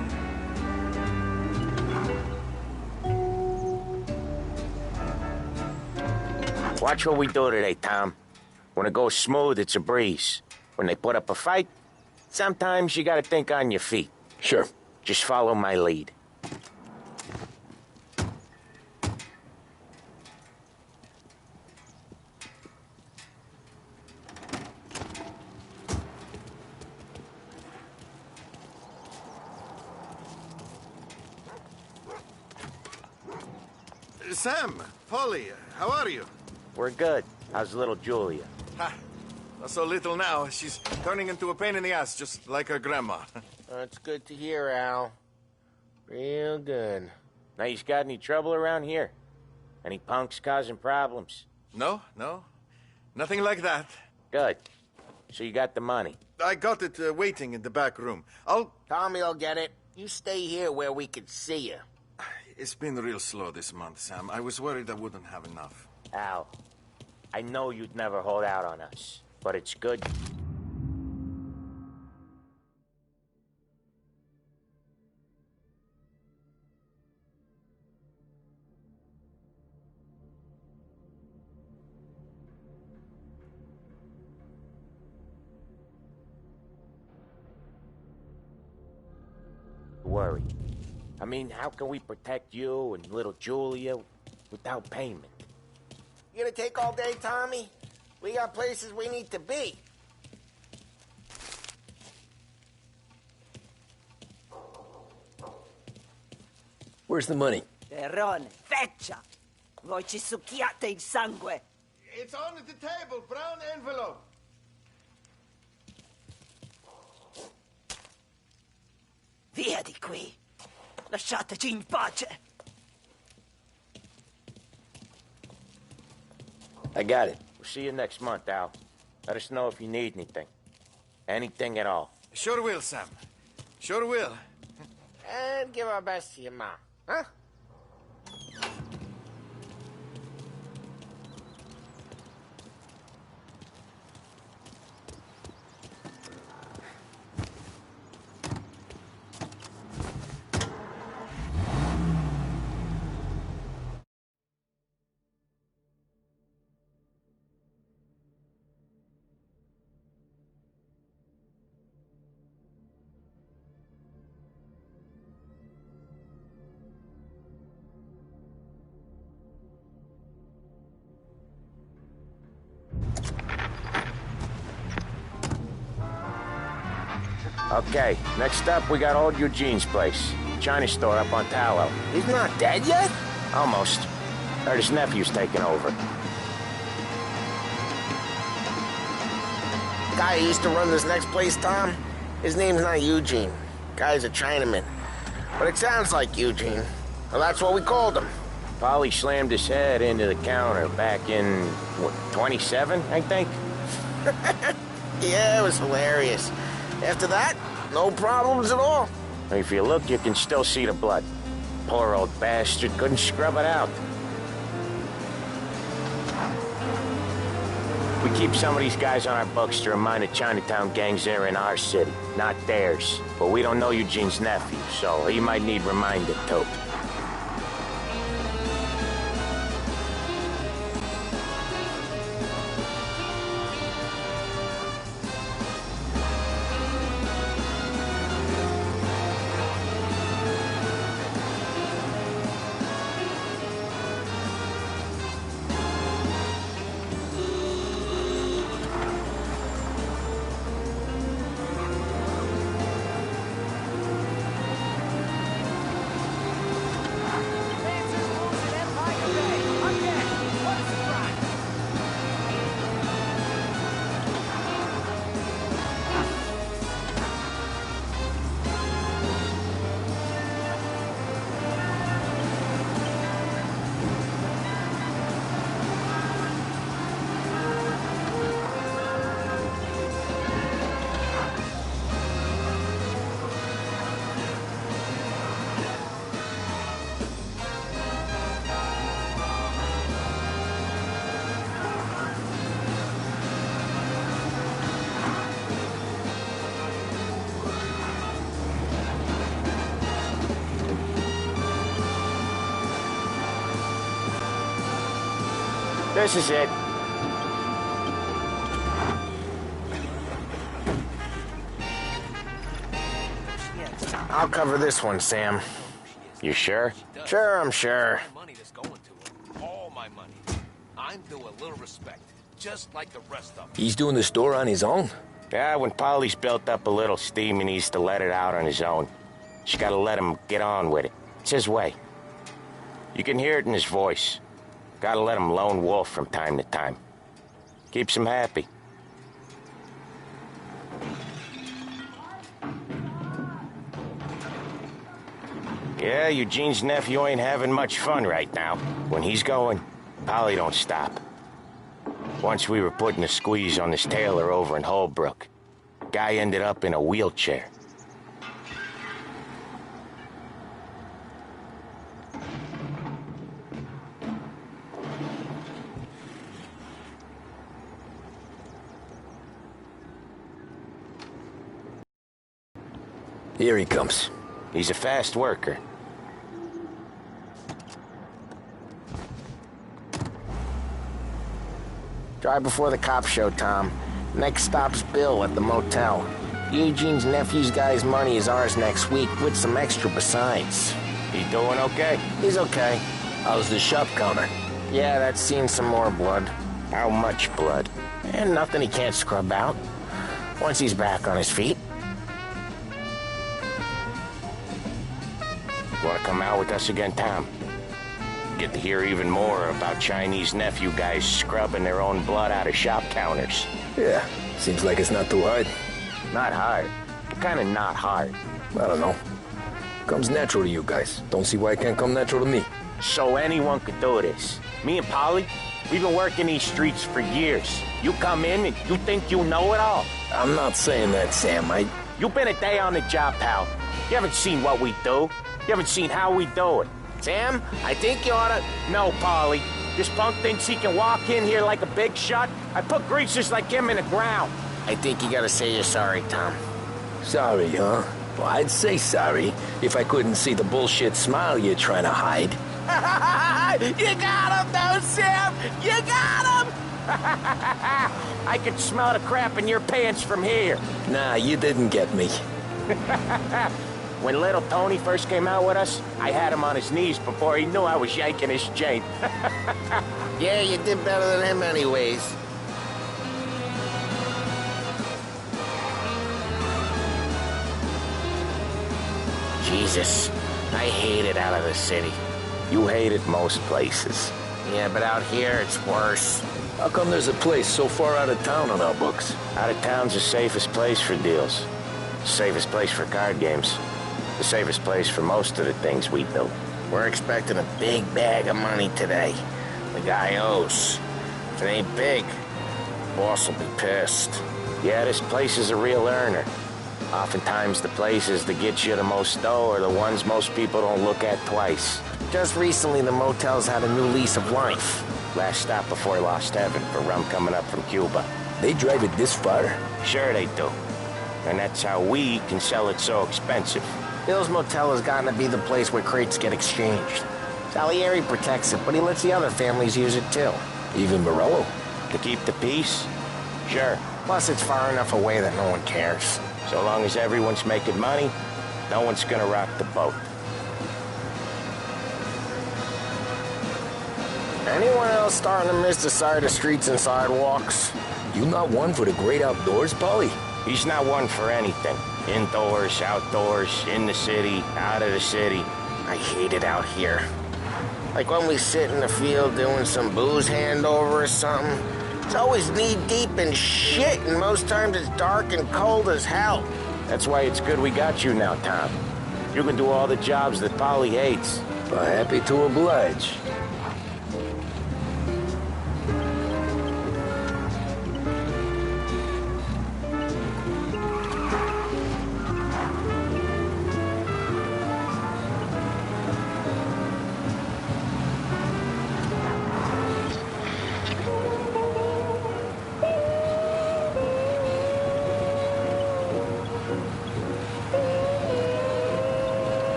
Watch what we do today, Tom. When it goes smooth, it's a breeze. When they put up a fight, sometimes you gotta think on your feet. Sure. Just follow my lead. Sam, Polly, how are you? We're good. How's little Julia? Ha, not so little now. She's turning into a pain in the ass, just like her grandma. That's good to hear, Al. Real good. Now, you got any trouble around here? Any punks causing problems? No, nothing like that. Good. So you got the money? I got it waiting in the back room. Tommy'll get it. You stay here where we can see you. It's been real slow this month, Sam. I was worried I wouldn't have enough. Al, I know you'd never hold out on us, but it's good. Worry. I mean, how can we protect you and little Julia without payment? You gonna take all day, Tommy? We got places we need to be. Where's the money? Perrone, feccia! Voi ci succhiate il sangue! It's on the table, brown envelope. Via di qui! Lasciateci in pace! I got it. We'll see you next month, Al. Let us know if you need anything. Anything at all. Sure will, Sam. Sure will. And give our best to your mom, huh? Okay, next up we got old Eugene's place. China store up on Tallow. He's not dead yet? Almost. Heard his nephew's taking over. Guy who used to run this next place, Tom, his name's not Eugene. Guy's a Chinaman. But it sounds like Eugene. Well, that's what we called him. Polly slammed his head into the counter back in, what, 27, I think? Yeah, it was hilarious. After that, no problems at all. If you look, you can still see the blood. Poor old bastard couldn't scrub it out. We keep some of these guys on our books to remind the Chinatown gangs they're in our city, not theirs. But we don't know Eugene's nephew, so he might need reminded too. This is it. I'll cover this one, Sam. You sure? Sure, I'm sure. Money that's going to him. All my money. I'm due a little respect, just like the rest of them. He's doing the store on his own? Yeah, when Polly's built up a little steam, he needs to let it out on his own. Just gotta let him get on with it. It's his way. You can hear it in his voice. Gotta let him lone wolf from time to time. Keeps him happy. Yeah, Eugene's nephew ain't having much fun right now. When he's going, Polly don't stop. Once we were putting a squeeze on this tailor over in Holbrook. Guy ended up in a wheelchair. Here he comes. He's a fast worker. Drive before the cops show, Tom. Next stop's Bill at the motel. Eugene's nephew's guy's money is ours next week, with some extra besides. He doing okay? He's okay. How's the shop counter? Yeah, that's seen some more blood. How much blood? And nothing he can't scrub out. Once he's back on his feet. Want to come out with us again, Tom? Get to hear even more about Chinese nephew guys scrubbing their own blood out of shop counters. Yeah, seems like it's not too hard. Not hard. Kind of not hard. I don't know. Comes natural to you guys. Don't see why it can't come natural to me. So anyone could do this. Me and Polly, we've been working these streets for years. You come in and you think you know it all. I'm not saying that, Sam. You've been a day on the job, pal. You haven't seen what we do. You haven't seen how we do it. Sam, I think you oughta... No, Polly. This punk thinks he can walk in here like a big shot. I put greasers like him in the ground. I think you gotta say you're sorry, Tom. Sorry, huh? Well, I'd say sorry if I couldn't see the bullshit smile you're trying to hide. You got him, though, Sam! You got him! I could smell the crap in your pants from here. Nah, you didn't get me. When little Tony first came out with us, I had him on his knees before he knew I was yanking his chain. Yeah, you did better than him anyways. Jesus, I hate it out of the city. You hate it most places. Yeah, but out here it's worse. How come there's a place so far out of town on our books? Out of town's the safest place for deals. Safest place for card games. The safest place for most of the things we do. We're expecting a big bag of money today. The guy owes. If it ain't big, boss will be pissed. Yeah, this place is a real earner. Oftentimes the places that get you the most dough are the ones most people don't look at twice. Just recently the motel's had a new lease of life. Last stop before Lost Heaven for rum coming up from Cuba. They drive it this far? Sure they do. And that's how we can sell it so expensive. Bill's Motel has gotten to be the place where crates get exchanged. Salieri protects it, but he lets the other families use it too. Even Morello? To keep the peace? Sure. Plus it's far enough away that no one cares. So long as everyone's making money, no one's gonna rock the boat. Anyone else starting to miss the side of streets and sidewalks? You not one for the great outdoors, Polly? He's not one for anything. Indoors, outdoors, in the city, out of the city. I hate it out here. Like when we sit in the field doing some booze handover or something. It's always knee-deep in shit, and most times it's dark and cold as hell. That's why it's good we got you now, Tom. You can do all the jobs that Polly hates. Happy to oblige.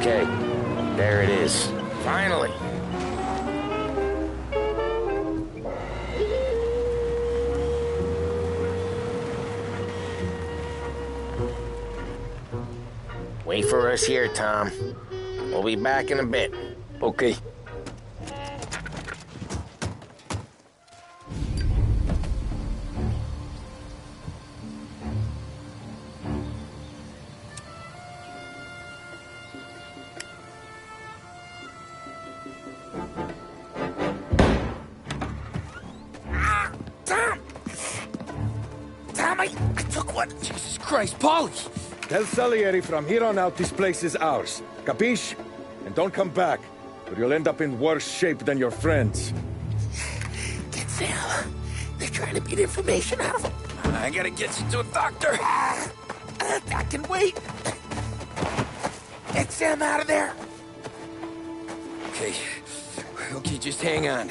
Okay, there it is. Finally. Wait for us here, Tom. We'll be back in a bit. Okay. Tom, I took one. Jesus Christ, Paulie! Tell Salieri from here on out this place is ours. Capiche? And don't come back, or you'll end up in worse shape than your friends. Get Sam. They're trying to beat information out of him. I gotta get you to a doctor. I can wait. Get Sam out of there. Okay. Okay, just hang on.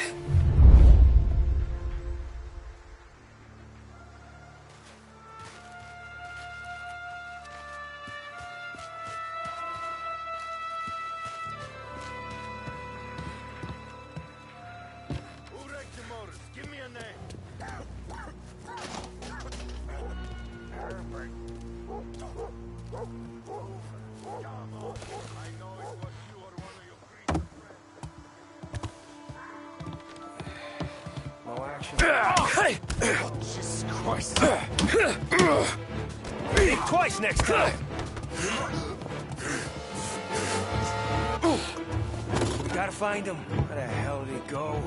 Hey! Oh, Jesus Christ. Think twice next time. We gotta find him. Where the hell did he go?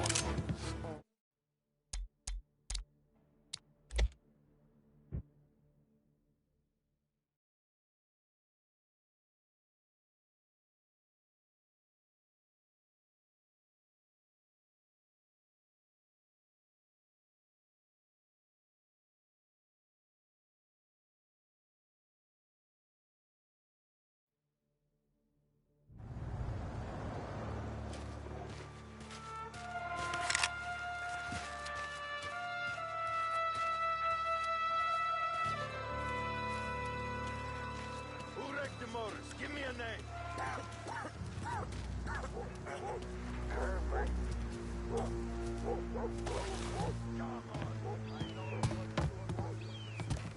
Give me a name.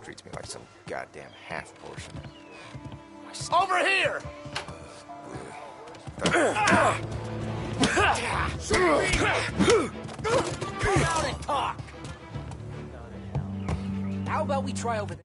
Treats me like some goddamn half portion. Over here! Come out and talk! How about we try over there?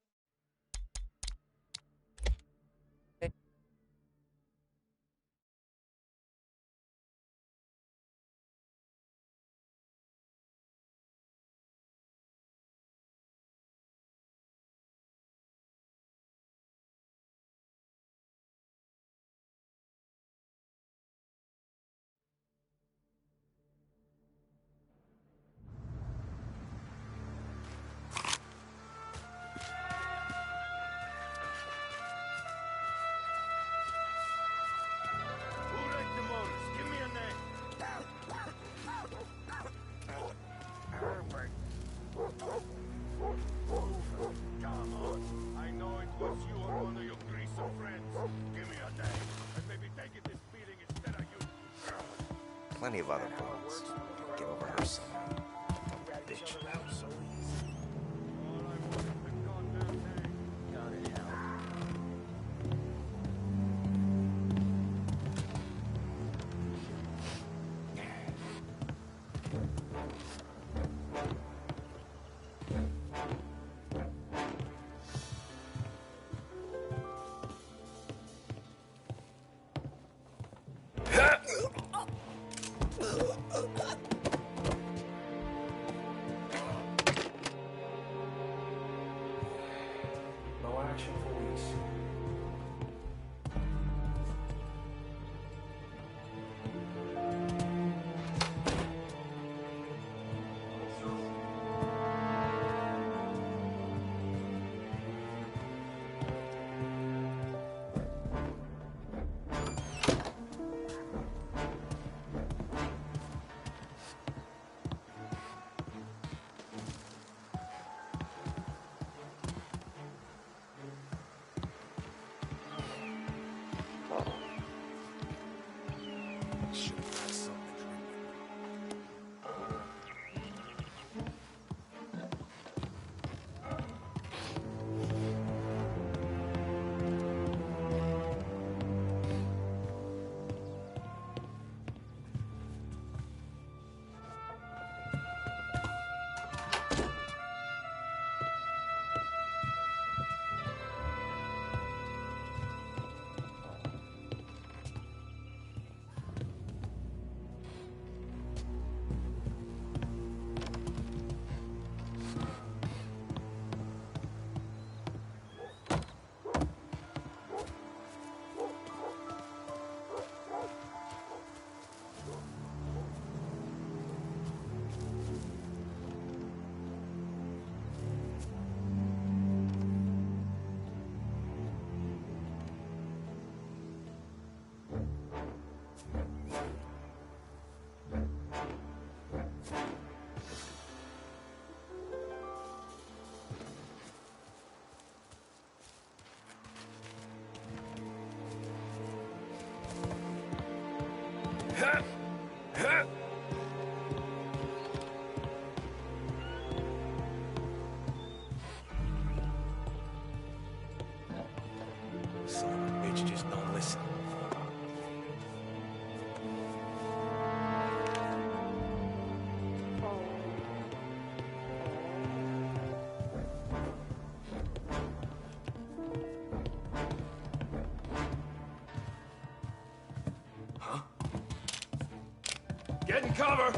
Plenty of other bullets. Get over her somehow. Bitch. Son of a bitch just don't listen. Get in cover!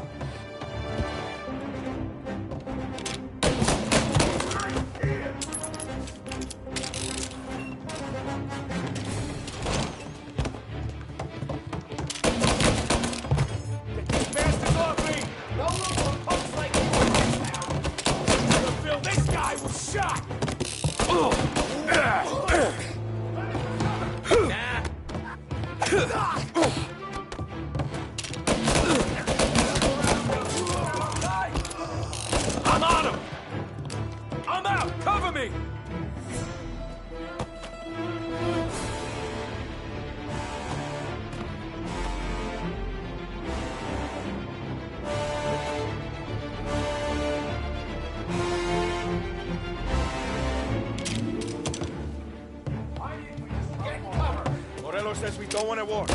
Bastards off me! No room for punks like you in this town! Phil, this guy was shot! I'm on him! I'm out! Cover me! Morello says we don't want to war.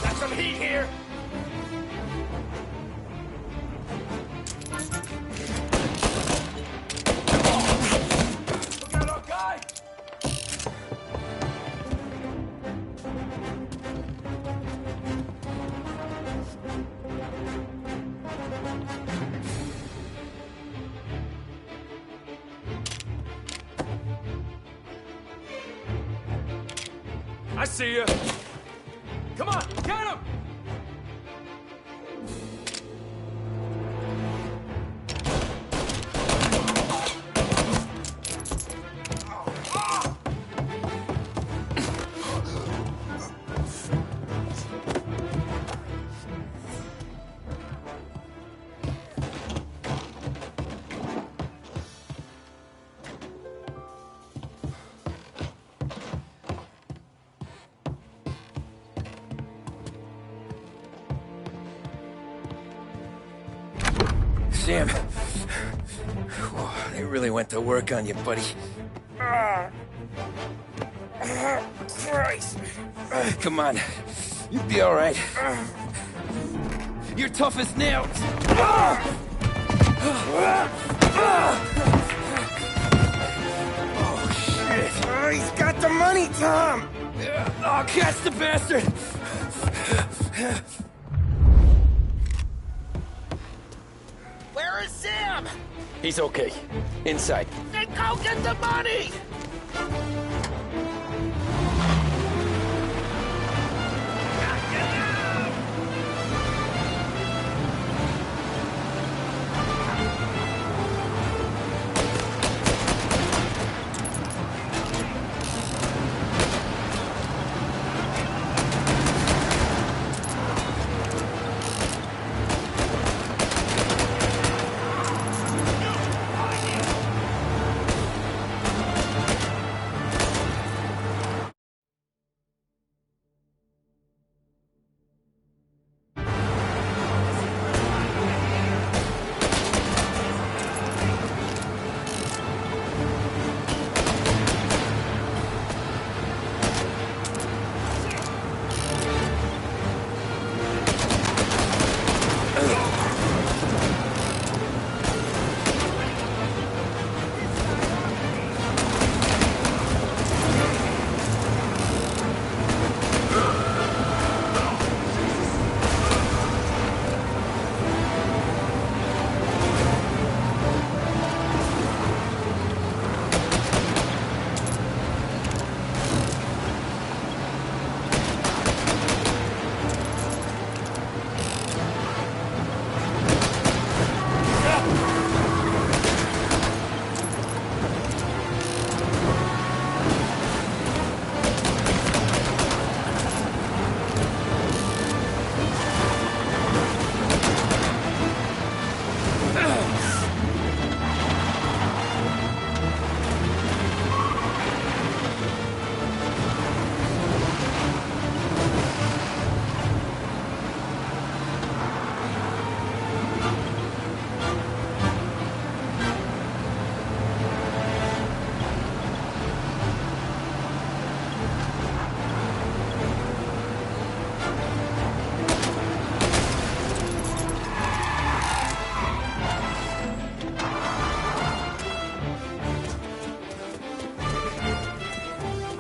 Got some heat here! Look out, our guy! I see you. Come on, get him! Sam. They really went to work on you, buddy. Christ! Come on. You'll be all right. You're tough as nails. Oh, shit. Oh, he's got the money, Tom! Oh, catch the bastard! Where is Sam? He's okay. Inside. Then go get the money!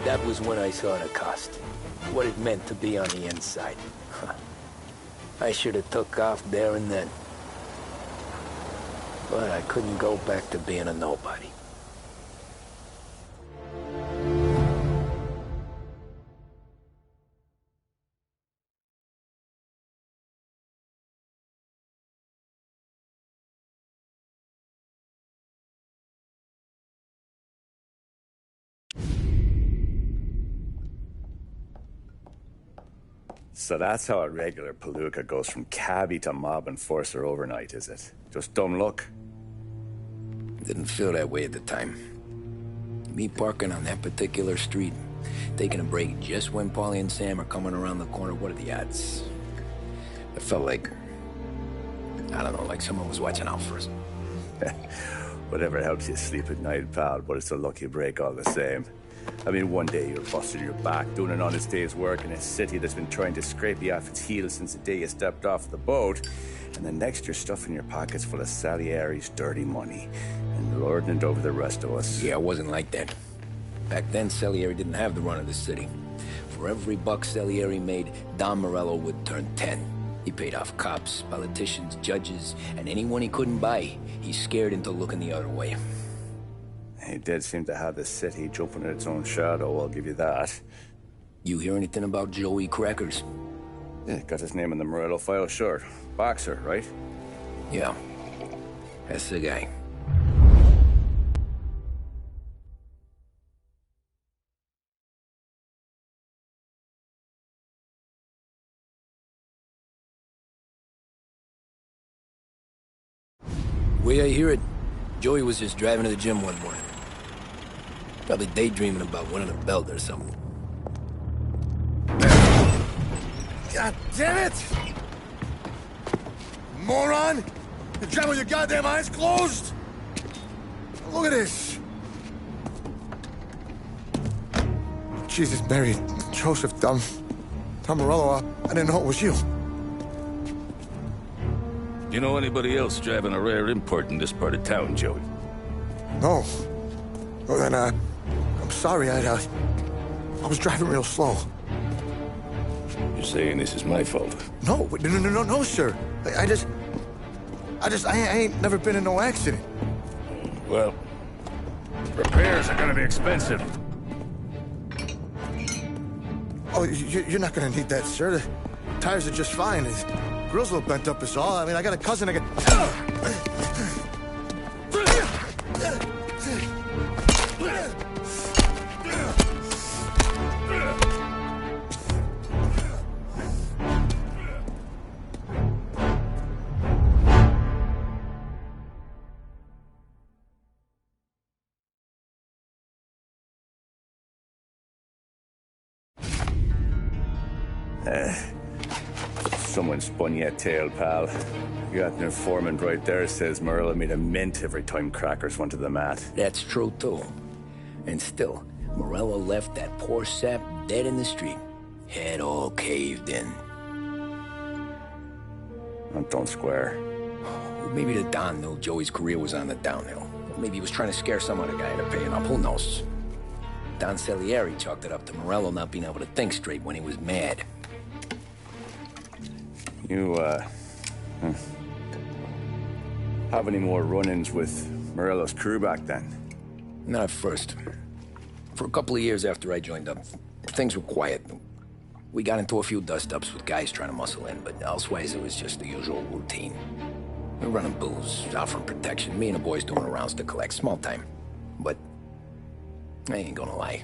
That was when I saw the cost. What it meant to be on the inside. I should have took off there and then. But I couldn't go back to being a nobody. So that's how a regular palooka goes from cabbie to mob enforcer overnight, is it? Just dumb luck? Didn't feel that way at the time. Me parking on that particular street, taking a break just when Paulie and Sam are coming around the corner, what are the odds? It felt like, I don't know, like someone was watching out for us. Whatever helps you sleep at night, pal, but it's a lucky break all the same. I mean, one day you're busting your back, doing an honest day's work in a city that's been trying to scrape you off its heels since the day you stepped off the boat, and the next you're stuffing your pockets full of Salieri's dirty money and lording it over the rest of us. Yeah, it wasn't like that. Back then, Salieri didn't have the run of the city. For every buck Salieri made, Don Morello would turn 10. He paid off cops, politicians, judges, and anyone he couldn't buy, he scared into looking the other way. He did seem to have the city jumping at its own shadow, I'll give you that. You hear anything about Joey Crackers? Yeah, got his name in the Morello file, sure. Boxer, right? Yeah, that's the guy. The way I hear it, Joey was just driving to the gym one morning. Probably daydreaming about winning a belt or something. God damn it! Moron! You drive with your goddamn eyes closed? Look at this! Jesus, Mary, Joseph, Tom Morello, I didn't know it was you. You know anybody else driving a rare import in this part of town, Joey? No. Well, then, I'm sorry, I was driving real slow. You're saying this is my fault? No, sir. I ain't never been in no accident. Well, repairs are gonna be expensive. Oh, you're not gonna need that, sir. The tires are just fine. The grill's a little bent up is all. I mean, I got a cousin I Someone spun you a tale, pal. You got an informant right there says Morello made a mint every time Crackers went to the mat. That's true, too. And still, Morello left that poor sap dead in the street. Head all caved in. Don't square. Maybe the Don knew Joey's career was on the downhill. Maybe he was trying to scare some other guy into paying up. Who knows? Don Salieri chalked it up to Morello not being able to think straight when he was mad. You, have any more run-ins with Morello's crew back then? Not at first. For a couple of years after I joined up, things were quiet. We got into a few dust-ups with guys trying to muscle in, but elsewise it was just the usual routine. We're running booze, offering protection, me and the boys doing the rounds to collect, small time. But I ain't gonna lie.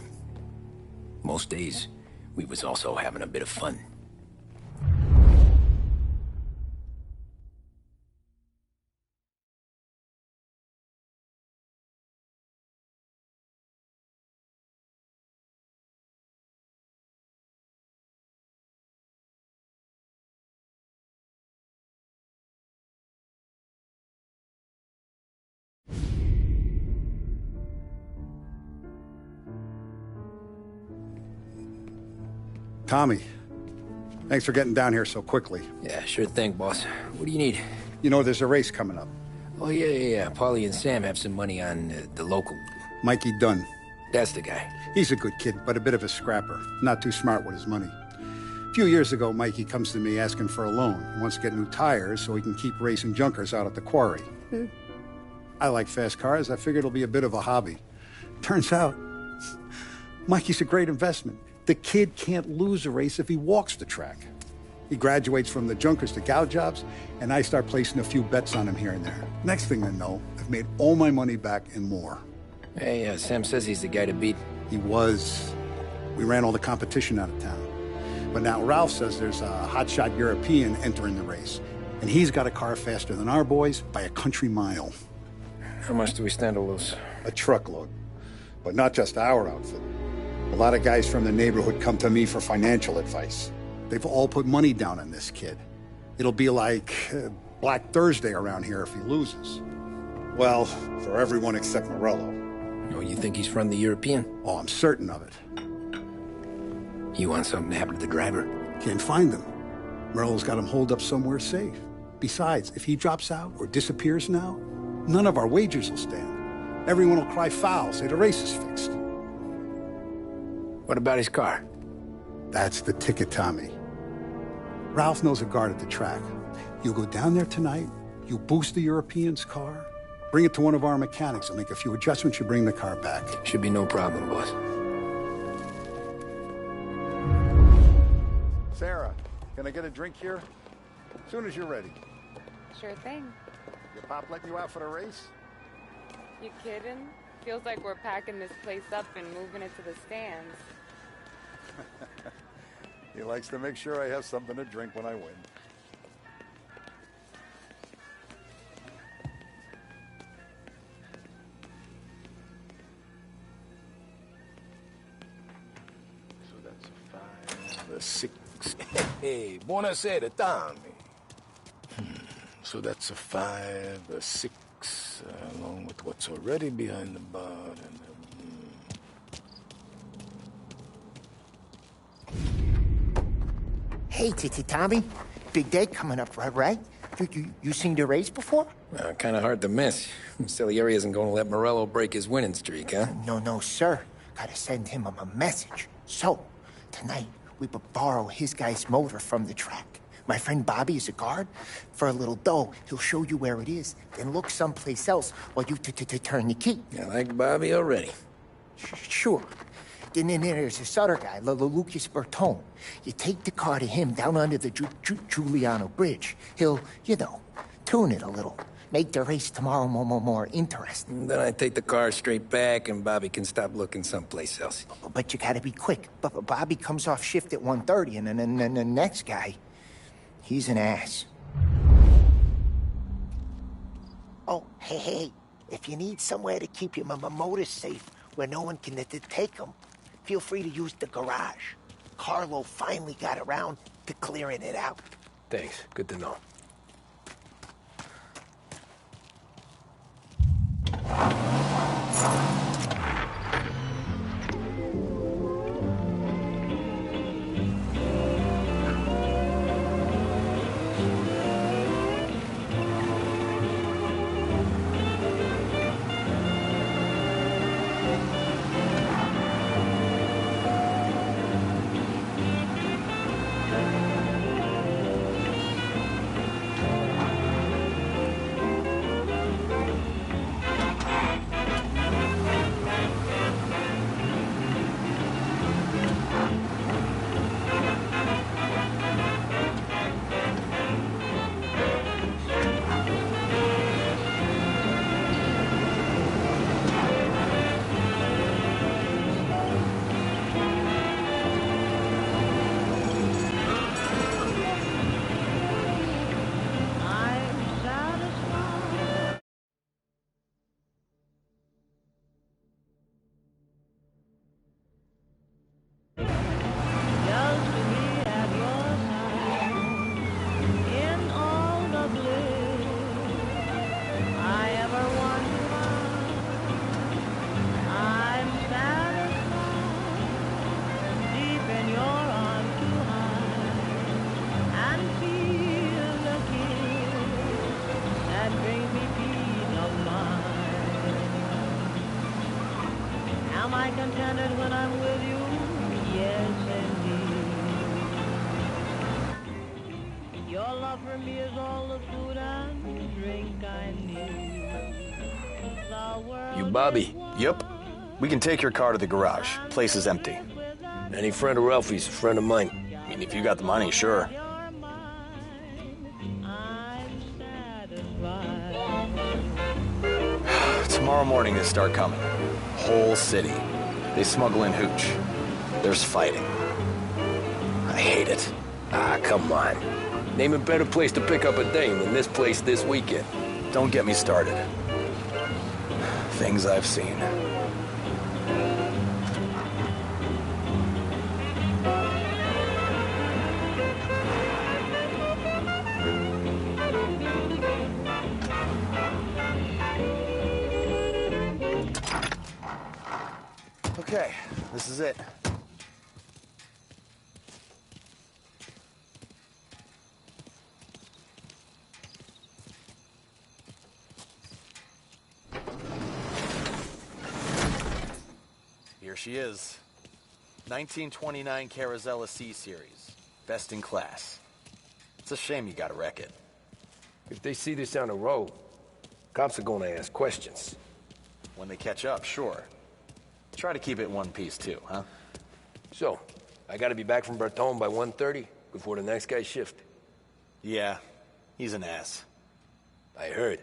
Most days, we was also having a bit of fun. Tommy, thanks for getting down here so quickly. Yeah, sure thing, boss. What do you need? You know, there's a race coming up. Oh, yeah. Paulie and Sam have some money on the local. Mikey Dunn. That's the guy. He's a good kid, but a bit of a scrapper. Not too smart with his money. A few years ago, Mikey comes to me asking for a loan. He wants to get new tires so he can keep racing junkers out at the quarry. I like fast cars. I figured it'll be a bit of a hobby. Turns out, Mikey's a great investment. The kid can't lose a race if he walks the track. He graduates from the junkers to gal jobs, and I start placing a few bets on him here and there. Next thing I know, I've made all my money back and more. Hey, Sam says he's the guy to beat. He was. We ran all the competition out of town. But now Ralph says there's a hotshot European entering the race, and he's got a car faster than our boys by a country mile. How much do we stand to lose? A truckload. But not just our outfit. A lot of guys from the neighborhood come to me for financial advice. They've all put money down on this kid. It'll be like Black Thursday around here if he loses. Well, for everyone except Morello. Oh, you think he's from the European? Oh, I'm certain of it. You want something to happen to the driver? Can't find him. Morello's got him holed up somewhere safe. Besides, if he drops out or disappears now, none of our wagers will stand. Everyone will cry foul, say the race is fixed. What about his car? That's the ticket, Tommy. Ralph knows a guard at the track. You go down there tonight, you boost the European's car, bring it to one of our mechanics, and make a few adjustments, you bring the car back. Should be no problem, boss. Sarah, can I get a drink here? As soon as you're ready. Sure thing. Your pop letting you out for the race? You kidding? Feels like we're packing this place up and moving it to the stands. He likes to make sure I have something to drink when I win. So that's a 5, a 6. Hey, buonasera, Tommy. So that's a 5, a 6, along with what's already behind the bar and Hey, Tommy. Big day coming up, right? You seen the race before? Kind of hard to miss. Salieri isn't going to let Morello break his winning streak, huh? No, sir. Gotta send him a message. So, tonight, we borrow his guy's motor from the track. My friend Bobby is a guard. For a little dough, he'll show you where it is, then look someplace else while you turn the key. I like Bobby already. Sure. Then there's this other guy, Lucas Bertone. You take the car to him down under the Giuliano Bridge. He'll, tune it a little. Make the race tomorrow more interesting. Then I take the car straight back and Bobby can stop looking someplace else. But you gotta be quick. But Bobby comes off shift at 1:30, and then the next guy, he's an ass. Oh, hey, if you need somewhere to keep your motor safe where no one can take them, feel free to use the garage. Carlo finally got around to clearing it out. Thanks. Good to know. contented when I'm with you? Yes, indeed. Your love for me is all the food and drink I need. The world You Bobby? Yep. We can take your car to the garage. Place is empty. Any friend of Ralphie's a friend of mine. I mean, if you got the money, sure. Tomorrow morning they start coming. Whole city. They smuggle in hooch. There's fighting. I hate it. Ah, come on. Name a better place to pick up a dame than this place this weekend. Don't get me started. Things I've seen. Okay, this is it. Here she is. 1929 Carazella C-Series. Best in class. It's a shame you gotta wreck it. If they see this on the road, cops are gonna ask questions. When they catch up, sure. Try to keep it in one piece too, huh? So, I gotta be back from Bertone by 1:30 before the next guy's shift. Yeah, he's an ass. I heard.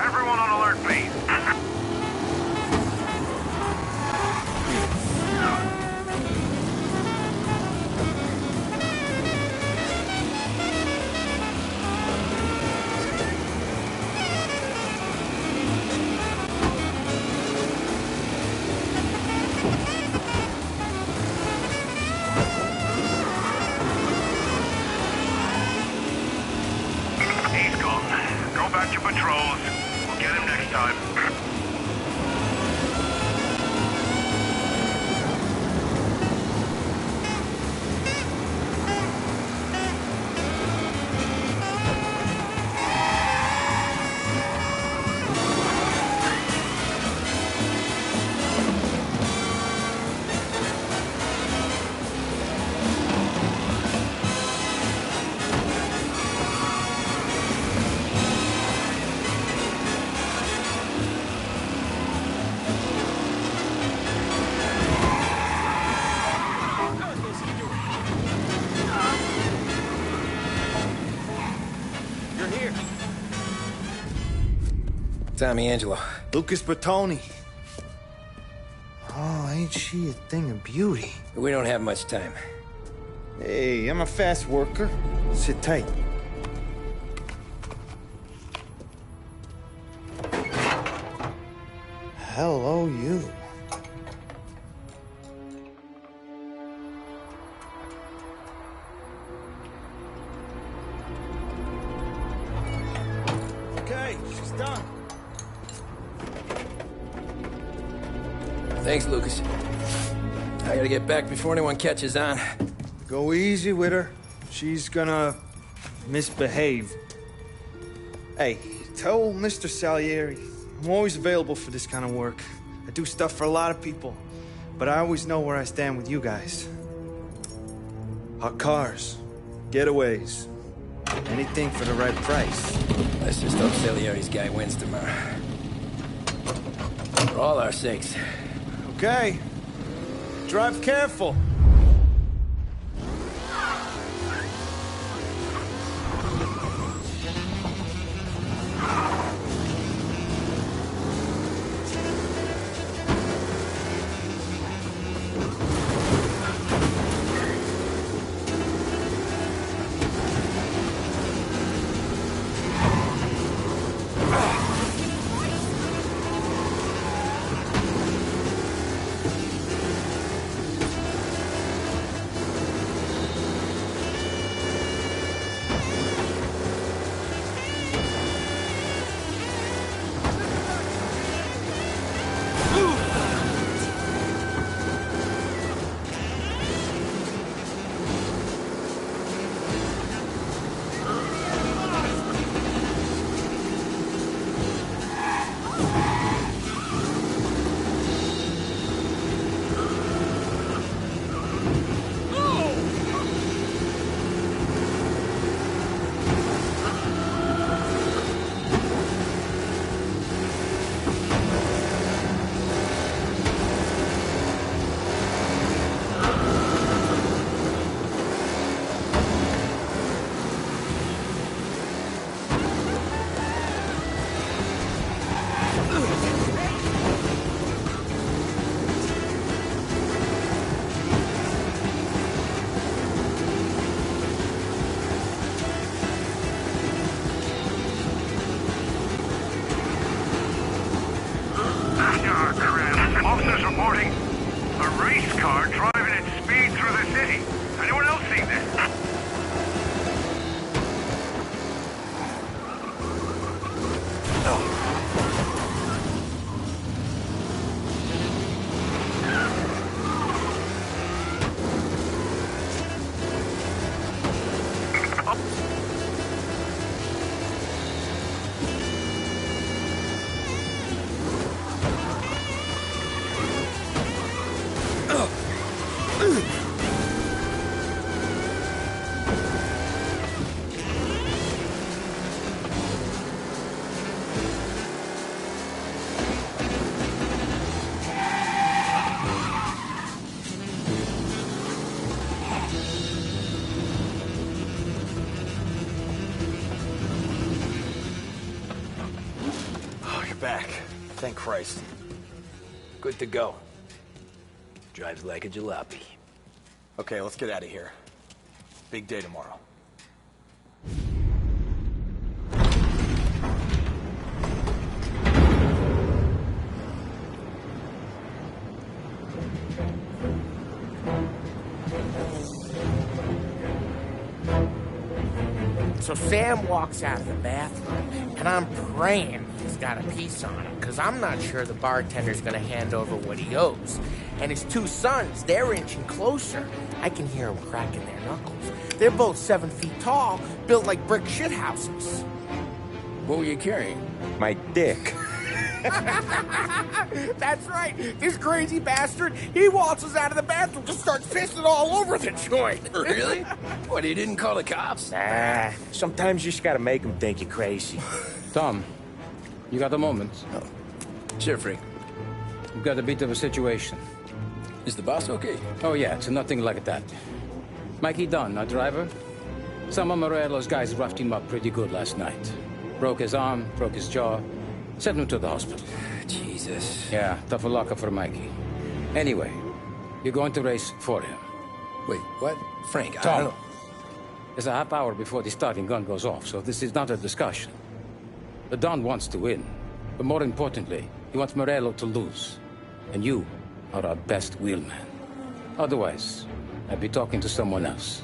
Everyone on alert, please. He's gone. Go back to patrols. We'll get him next time. Tommy Angelo. Lucas Bertoni. Oh, ain't she a thing of beauty? We don't have much time. Hey, I'm a fast worker. Sit tight. Hello, you. Okay, she's done. Thanks, Lucas. I gotta get back before anyone catches on. Go easy with her. She's gonna misbehave. Hey, tell Mr. Salieri I'm always available for this kind of work. I do stuff for a lot of people, but I always know where I stand with you guys. Hot cars, getaways, anything for the right price. Let's just hope Salieri's guy wins tomorrow. For all our sakes. Okay. Drive careful. Officers reporting a race car driving at speed through the city. Anyone else seen this? Back. Thank Christ. Good to go. Drives like a jalopy. Okay, let's get out of here. Big day tomorrow. So Sam walks out of the bathroom, and I'm praying he's got a piece on him, because I'm not sure the bartender's going to hand over what he owes. And his two sons, they're inching closer. I can hear them cracking their knuckles. They're both 7 feet tall, built like brick shithouses. What were you carrying? My dick. That's right. This crazy bastard, he waltzes out of the bathroom, just starts pissing all over the joint. Really? What, he didn't call the cops? Nah, sometimes you just gotta make them think you're crazy. Tom, you got a moment? Oh. Sure, Frank. We've got a bit of a situation. Is the boss okay? Oh, yeah, it's nothing like that. Mikey Dunn, our driver. Some of Morello's guys roughed him up pretty good last night. Broke his arm, broke his jaw. Sent him to the hospital. Jesus. Yeah, tough luck for Mikey. Anyway, you're going to race for him. Wait, what? Frank, I Tom, don't know. there's a half hour before the starting gun goes off, so this is not a discussion. The Don wants to win, but more importantly, he wants Morello to lose. And you are our best wheelman. Otherwise, I'd be talking to someone else.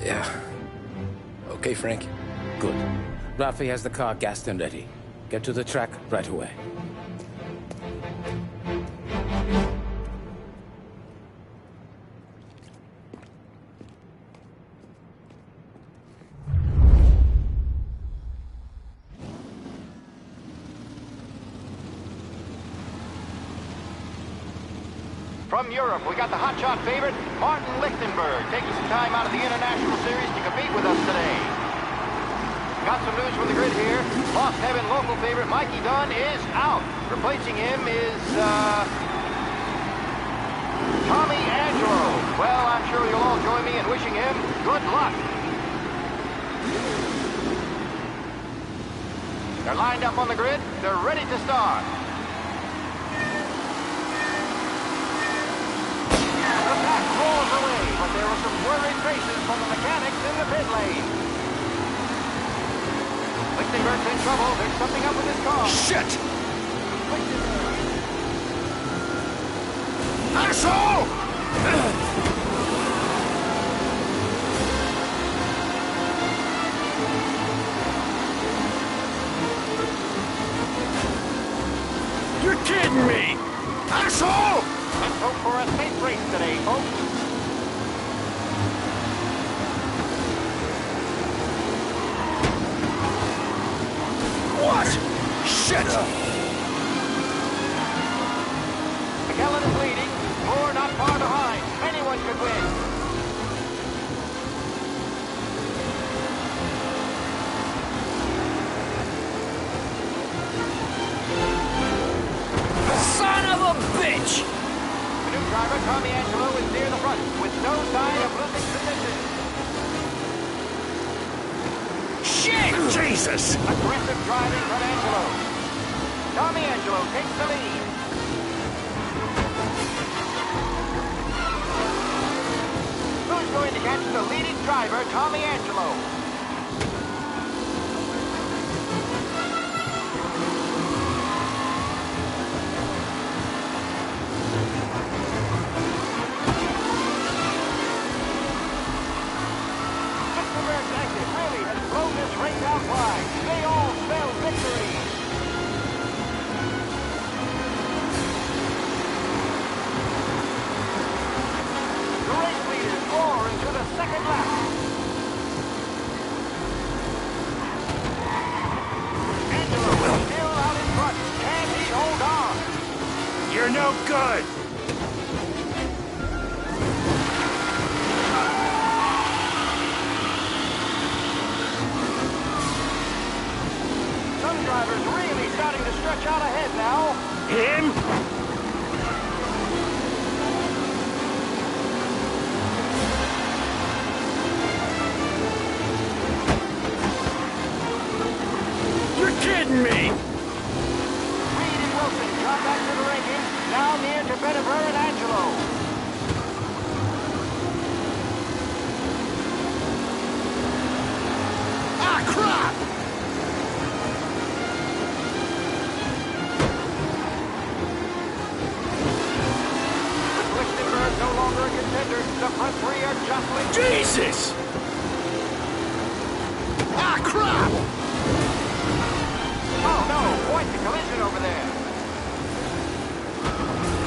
Yeah. Okay, Frank. Good. Rafi has the car gassed and ready. Get to the track right away. From Europe, we got the hotshot favorite, Martin Lichtenberg, taking some time out of the International Series to compete with us today. Got some news from the grid here. Lost Heaven local favorite Mikey Dunn is out. Replacing him is, Tommy Angelo. Well, I'm sure you'll all join me in wishing him good luck. They're lined up on the grid. They're ready to start. The pack rolls away, but there were some worried faces from the mechanics in the pit lane. Lichtenberg's in trouble. There's something up with his car. Shit! Asshole! You're kidding me! Asshole! Let's hope for a safe race today, folks. What? Shit! McKellen is leading. Moore not far behind. Anyone could win. Son of a bitch! The new driver, Tommy Angelo, is near the front with no sign of losing position. Shit! Jesus! Aggressive driving from Angelo. Tommy Angelo takes the lead. Who's going to catch the leading driver, Tommy Angelo? Lichtenberg's exit really has blown this race out wide. They all spell victory. The race leaders roar into the second lap. Angelo is still out in front. Can he hold on? You're no good! Some drivers really starting to stretch out ahead now. Him? You're kidding me! Reed and Wilson drop back to the rankings, now near to Benever and Angelo. Ah, crap! With Lichtenberg no longer a contender, the front three are jostling. Jesus! Ah, crap! Oh no, quite the collision over there.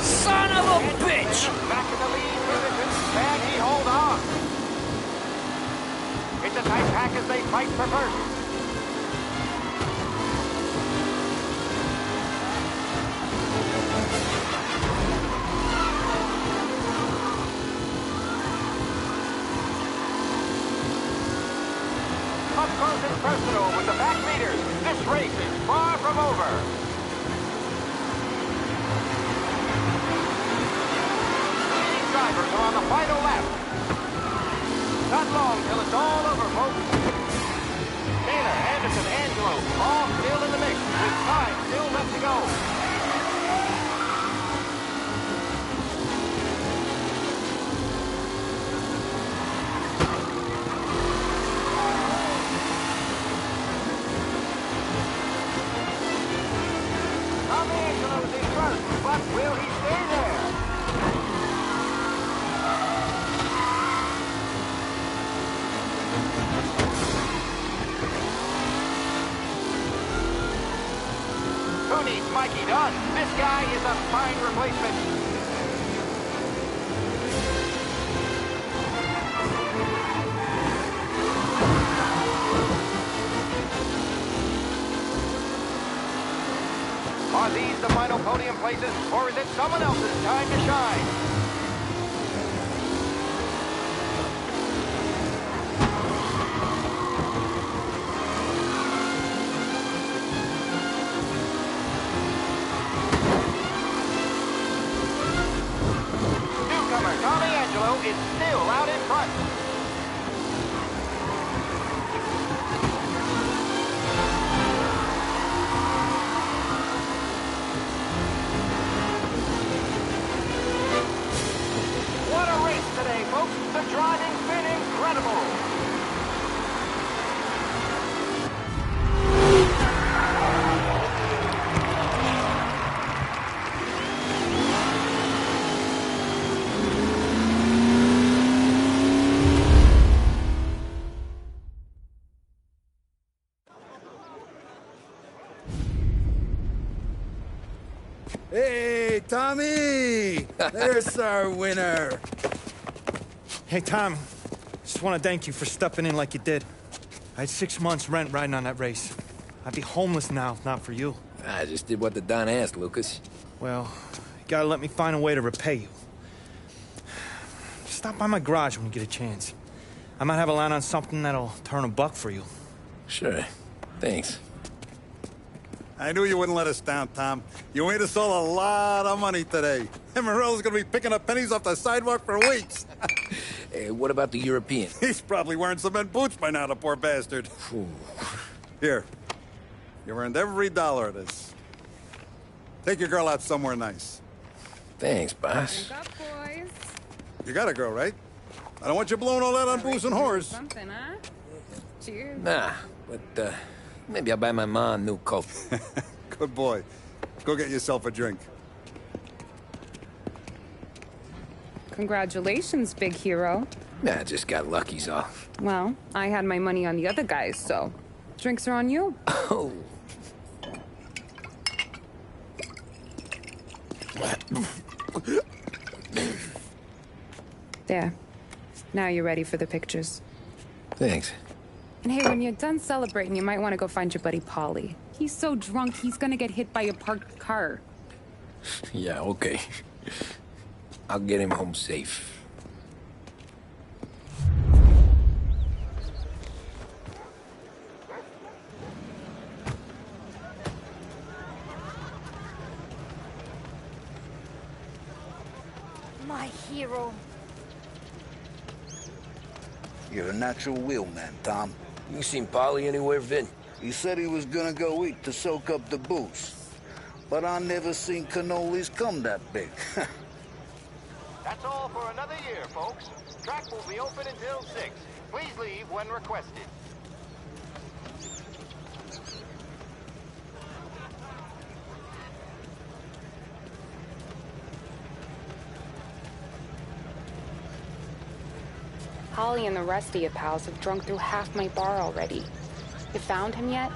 Son of a bitch! Back in the lead position. Can he hold on? It's a tight pack as they fight for first. Up close and personal with the back leaders. This race is far from over. Leading drivers are on the final lap. Not long till it's all over, folks. Taylor, Anderson, Angelo, all still in the mix with time still left to go. Tommy Angelo's in front, but will he stay there? Who needs Mikey Dunn? This guy is a fine replacement. Are these the final podium places, or is it someone else's time to shine? Hill out in front. What a race today, folks. The driving's been incredible. Hey, Tommy! There's our winner. Hey, Tom. Just want to thank you for stepping in like you did. I had 6 months rent riding on that race. I'd be homeless now if not for you. I just did what the Don asked, Lucas. Well, you gotta let me find a way to repay you. Stop by my garage when you get a chance. I might have a line on something that'll turn $1 for you. Sure. Thanks. I knew you wouldn't let us down, Tom. You made us all a lot of money today. And Morello's gonna be picking up pennies off the sidewalk for weeks. Hey, what about the European? He's probably wearing cement boots by now, the poor bastard. Here. You've earned every dollar of this. Take your girl out somewhere nice. Thanch, boss. Drink up, boys. You got a girl, right? I don't want you blowing all that on booze and whores. Something, huh? Cheers. Nah, but, maybe I'll buy my ma a new coat. Good boy. Go get yourself a drink. Congratulations, big hero. Nah, I just got lucky's off. Well, I had my money on the other guys, so drinks are on you. Oh. There. Now you're ready for the pictures. Thanks. And hey, when you're done celebrating, you might want to go find your buddy Paulie. He's so drunk, he's gonna get hit by a parked car. Yeah, okay. I'll get him home safe. My hero. You're a natural wheelman, Tom. You seen Polly anywhere, Vin? He said he was gonna go eat to soak up the booze. But I never seen cannolis come that big. That's all for another year, folks. Track will be open until 6. Please leave when requested. Holly and the rest of your pals have drunk through half my bar already. You found him yet?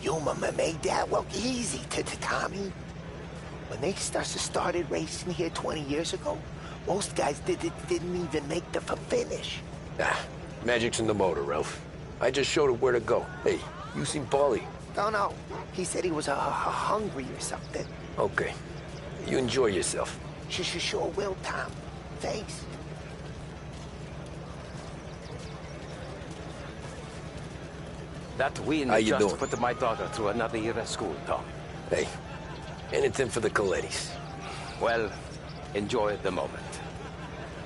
Your mama made that look easy to Tommy. When they started racing here 20 years ago, most guys didn't even make the finish. Ah, magic's in the motor, Ralph. I just showed it where to go. Hey, you seen Paulie? No. He said he was hungry or something. Okay. You enjoy yourself. Sure will, Tom. Thanks. That win just put my daughter through another year at school, Tom. Hey, anything for the Colettis. Well, enjoy the moment.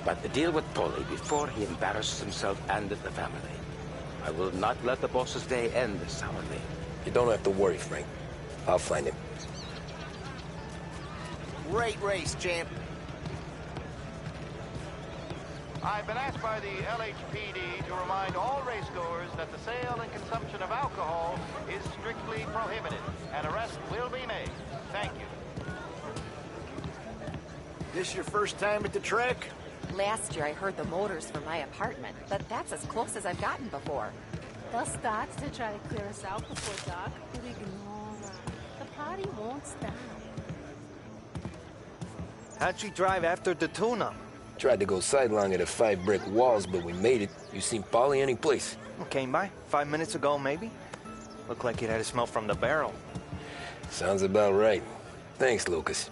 But deal with Paulie before he embarrasses himself and the family. I will not let the boss's day end sourly. You don't have to worry, Frank. I'll find him. Great race, champ. I've been asked by the LHPD to remind all racegoers that the sale and consumption of alcohol is strictly prohibited. An arrest will be made. Thank you. This your first time at the track? Last year I heard the motors from my apartment, but that's as close as I've gotten before. Thus starts to try to clear us out before dark, but ignore her. The party won't stop. How'd you drive after the tune-up? Tried to go sidelong at the 5 brick walls, but we made it. You seen Polly any place? Came by 5 minutes ago, maybe. Looked like it had a smell from the barrel. Sounds about right. Thanks, Lucas.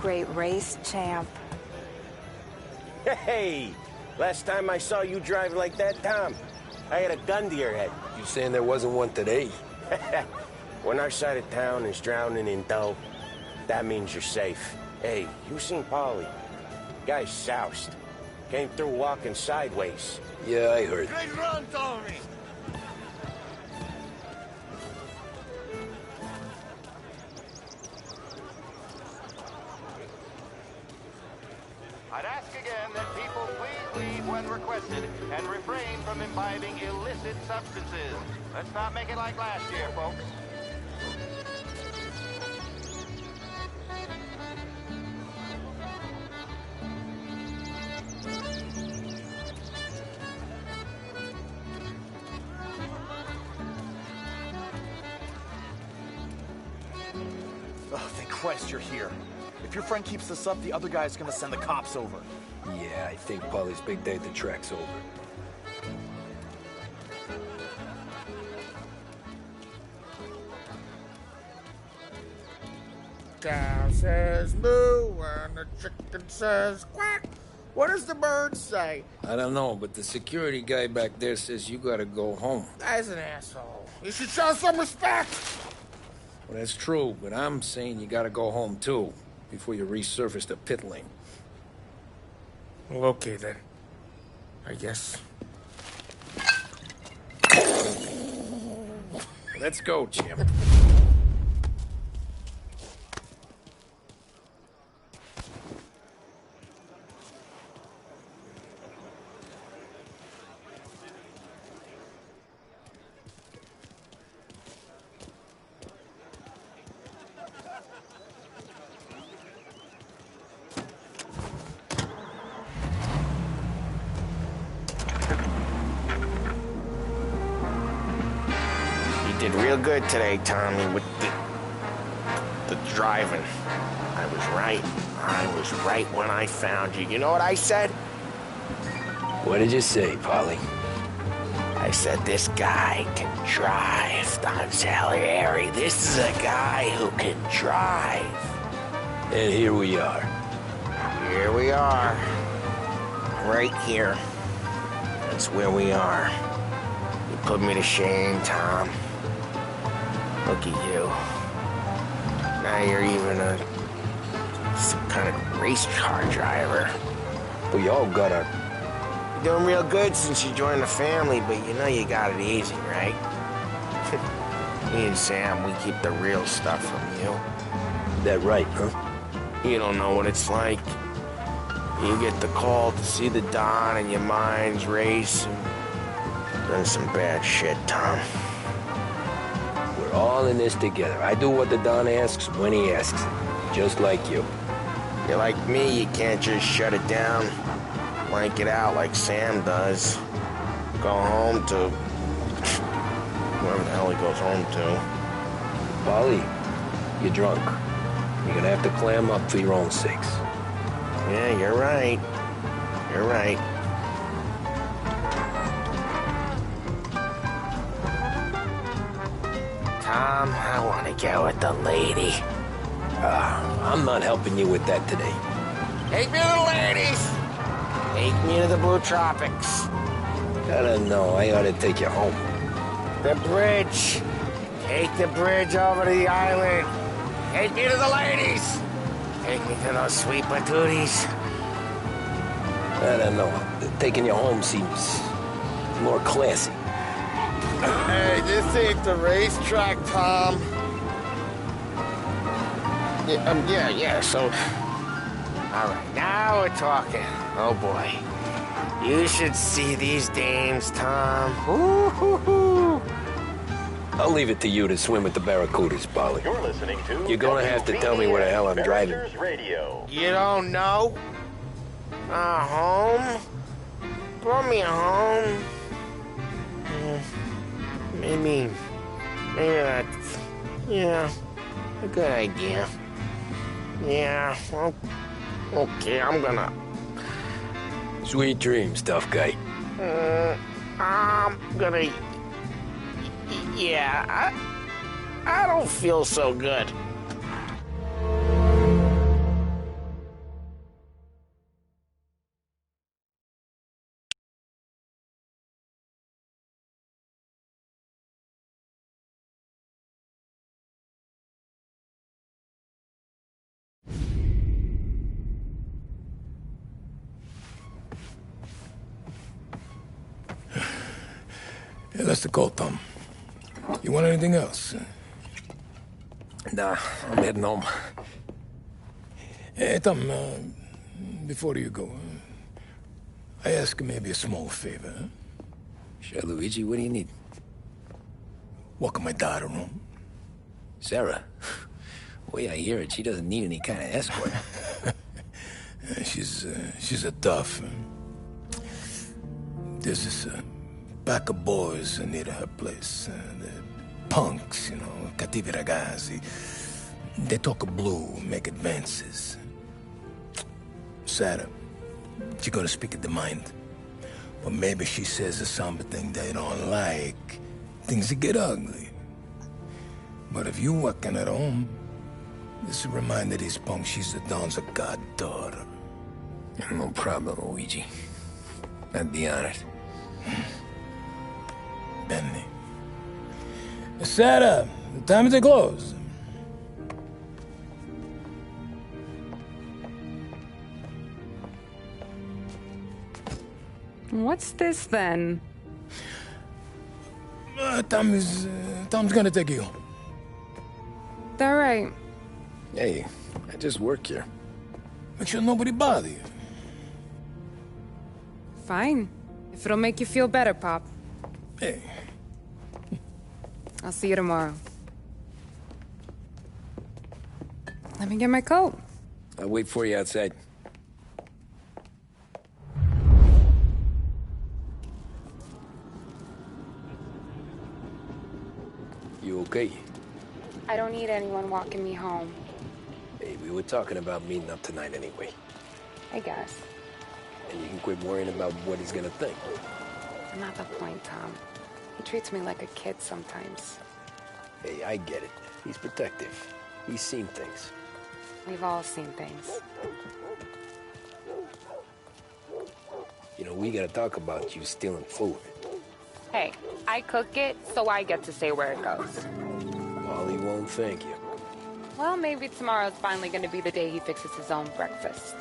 great race champ. Hey! Last time I saw you drive like that, Tom, I had a gun to your head. You saying there wasn't one today? When our side of town is drowning in dough, that means you're safe. Hey, you seen Polly? Guy's soused. Came through walking sideways. Yeah, I heard. Great run, Tommy! I'd ask again that people please leave when requested and refrain from imbibing illicit substances. Let's not make it like last year, folks. Oh, thank Christ you're here. If your friend keeps this up, the other guy's gonna send the cops over. Yeah, I think Polly's big day at the track's over. Cow says moo and the chicken says quack. What does the bird say? I don't know, but the security guy back there says you gotta go home. Guy's an asshole. You should show some respect. Well, that's true, but I'm saying you gotta go home too, before you resurface the pit lane. Well, okay then. I guess. Let's go, champ. Did real good today, Tommy, with the driving. I was right. I was right when I found you. You know what I said? What did you say, Polly? I said, this guy can drive, Don Salieri. This is a guy who can drive. And here we are. Here we are. Right here. That's where we are. You put me to shame, Tom. Look at you. Now you're even some kind of race car driver. We all gotta... You're doing real good since you joined the family, but you know you got it easy, right? Me and Sam, we keep the real stuff from you. That right, huh? You don't know what it's like. You get the call to see the Don and your mind's race and done some bad shit, Tom. We're all in this together. I do what the Don asks when he asks it. Just like you. You're like me, you can't just shut it down, blank it out like Sam does. Go home to whoever the hell he goes home to. Polly, you're drunk. You're gonna have to clam up for your own sakes. Yeah, you're right. You're right. Tom, I want to go with the lady. I'm not helping you with that today. Take me to the ladies! Take me to the Blue Tropics. I don't know. I ought to take you home. The bridge. Take the bridge over to the island. Take me to the ladies. Take me to those sweet patooties. I don't know. Taking you home seems more classy. Hey, this ain't the racetrack, Tom. Yeah, so... All right, now we're talking. Oh, boy. You should see these dames, Tom. Ooh. I'll leave it to you to swim with the Barracudas, Polly. You're listening to... You're gonna have to tell me where the hell I'm driving. Radio. You don't know? Home? Brought me home. Maybe that's... Yeah, a good idea. Yeah, well, okay, I'm gonna... Sweet dreams, tough guy. I'm gonna... Yeah, I don't feel so good. That's the call, Tom. You want anything else? Nah, I'm heading home. Hey, Tom, before you go, I ask maybe a small favor. Huh? Sure, Luigi, what do you need? Welcome my daughter home. Sarah? The way I hear it, she doesn't need any kind of escort. She's a tough. There's this pack of boys near her place. They're punks, you know, cattivi ragazzi. They talk blue, make advances. Sarah, she gonna speak at the mind. But maybe she says something they don't like. Things get ugly. But if you working at home, this will remind these punks she's the Don's goddaughter. No problem, Luigi. I'd be honored. Benny. Sarah, time to close. What's this then? Tom's gonna take you home. All right. Hey, I just work here. Make sure nobody bother you. Fine. If it'll make you feel better, Pop. Hey. I'll see you tomorrow. Let me get my coat. I'll wait for you outside. You okay? I don't need anyone walking me home. Hey, we were talking about meeting up tonight anyway. I guess. And you can quit worrying about what he's gonna think. Not the point, Tom. He treats me like a kid sometimes. Hey, I get it. He's protective. He's seen things. We've all seen things. You know, we gotta talk about you stealing food. Hey, I cook it, so I get to say where it goes. Wally won't thank you. Well, maybe tomorrow's finally gonna be the day he fixes his own breakfast.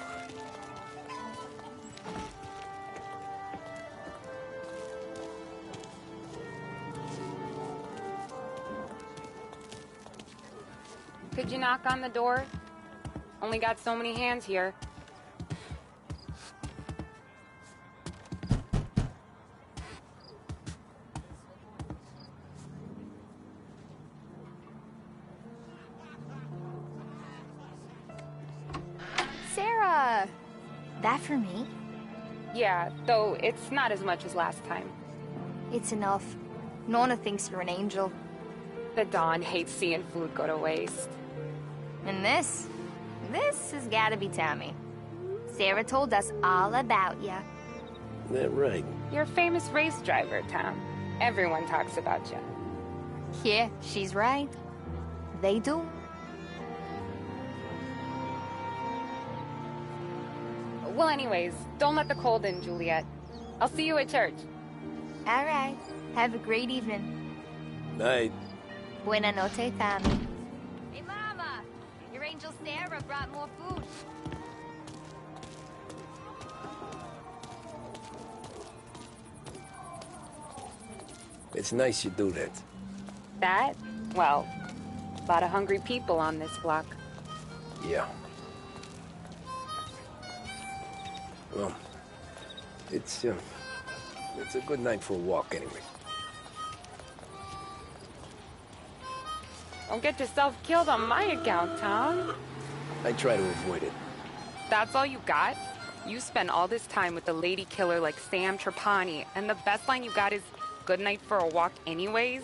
Could you knock on the door? Only got so many hands here. Sarah! That for me? Yeah, though it's not as much as last time. It's enough. Nona thinks you're an angel. The Don hates seeing food go to waste. And this has gotta be Tommy. Sarah told us all about ya. That right? You're a famous race driver, Tom. Everyone talks about you. Yeah, she's right. They do. Well, anyways, don't let the cold in, Juliet. I'll see you at church. All right. Have a great evening. Night. Buena noche, Tommy. Hey, Mama! Your angel Sarah brought more food. It's nice you do that. That? Well, a lot of hungry people on this block. Yeah. Well, it's a good night for a walk anyway. Don't get yourself killed on my account, Tom. I try to avoid it. That's all you got? You spend all this time with a lady killer like Sam Trapani, and the best line you got is, "Good night for a walk anyways"?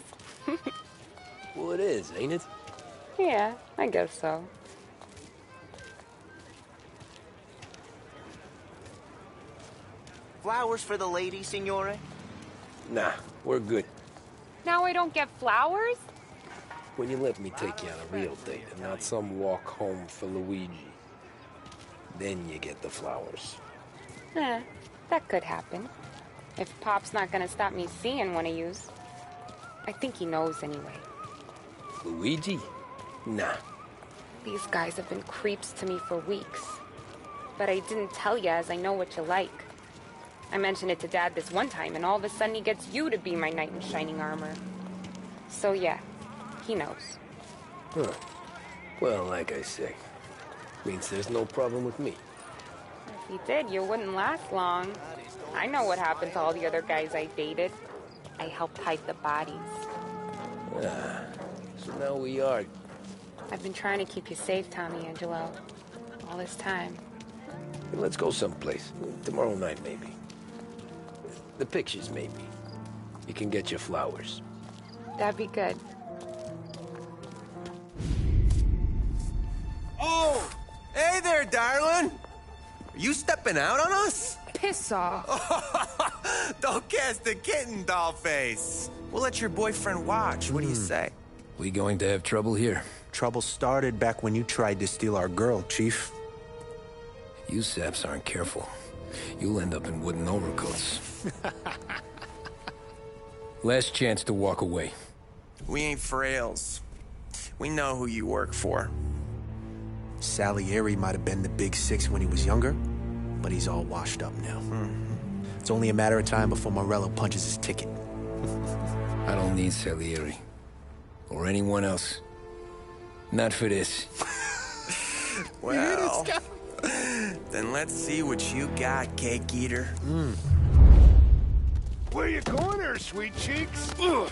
Well, it is, ain't it? Yeah, I guess so. Flowers for the lady, signore? Nah, we're good. Now I don't get flowers? When you let me take you on a real date and not some walk home for Luigi, then you get the flowers. That could happen. If Pop's not gonna stop me seeing one of yous. I think he knows anyway. Luigi? Nah. These guys have been creeps to me for weeks. But I didn't tell you as I know what you like. I mentioned it to Dad this one time, and all of a sudden he gets you to be my knight in shining armor. So yeah, he knows. Huh. Well, like I say, means there's no problem with me. If he did, you wouldn't last long. I know what happened to all the other guys I dated. I helped hide the bodies. Ah, so now we are. I've been trying to keep you safe, Tommy Angelo. All this time. Let's go someplace. Tomorrow night, maybe. The pictures, maybe. You can get your flowers. That'd be good. Oh! Hey there, darling! Are you stepping out on us? Ps4. Don't cast the kitten, dollface. We'll let your boyfriend watch. What do you say? We going to have trouble here? Trouble started back when you tried to steal our girl, Chief. You saps aren't careful. You'll end up in wooden overcoats. Last chance to walk away. We ain't frails. We know who you work for. Salieri might have been the big six when he was younger, but he's all washed up now. It's only a matter of time before Morello punches his ticket. I don't need Salieri. Or anyone else. Not for this. Well, then let's see what you got, cake eater. Where you going there, sweet cheeks? Some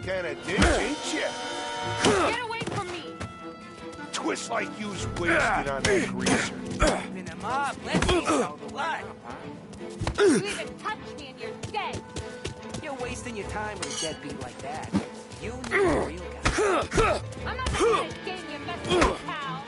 kind of dish, ain't ya? Get away from me! Twist like you's wasted on that greaser. Open him up. Let's see all the blood. You even touch me and you're dead! You're wasting your time with a deadbeat like that. You need a real guy. I'm not the kind of game you're messing with, pal.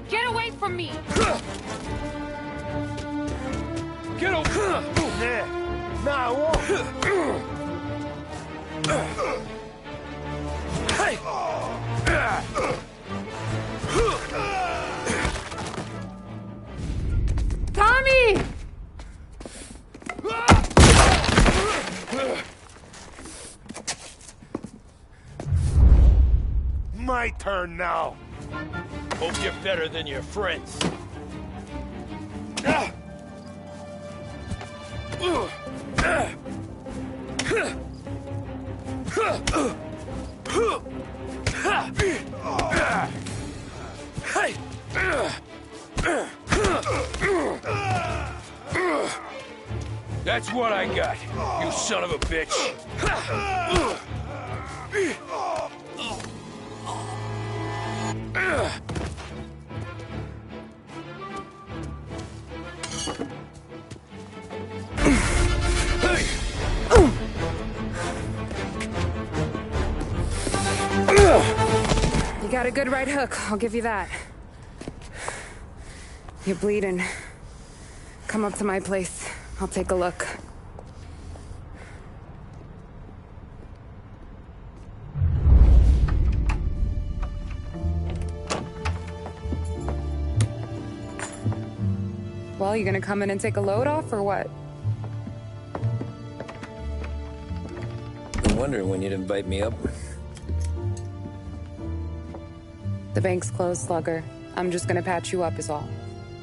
Get away from me! Get over there! Nah, I won't. Hey! Tommy! My turn now. Hope you're better than your friends. That's what I got, you son of a bitch. You got a good right hook, I'll give you that. You're bleeding. Come up to my place. I'll take a look. Well, you gonna come in and take a load off, or what? I'm wondering when you'd invite me up. The bank's closed, Slugger. I'm just gonna patch you up is all.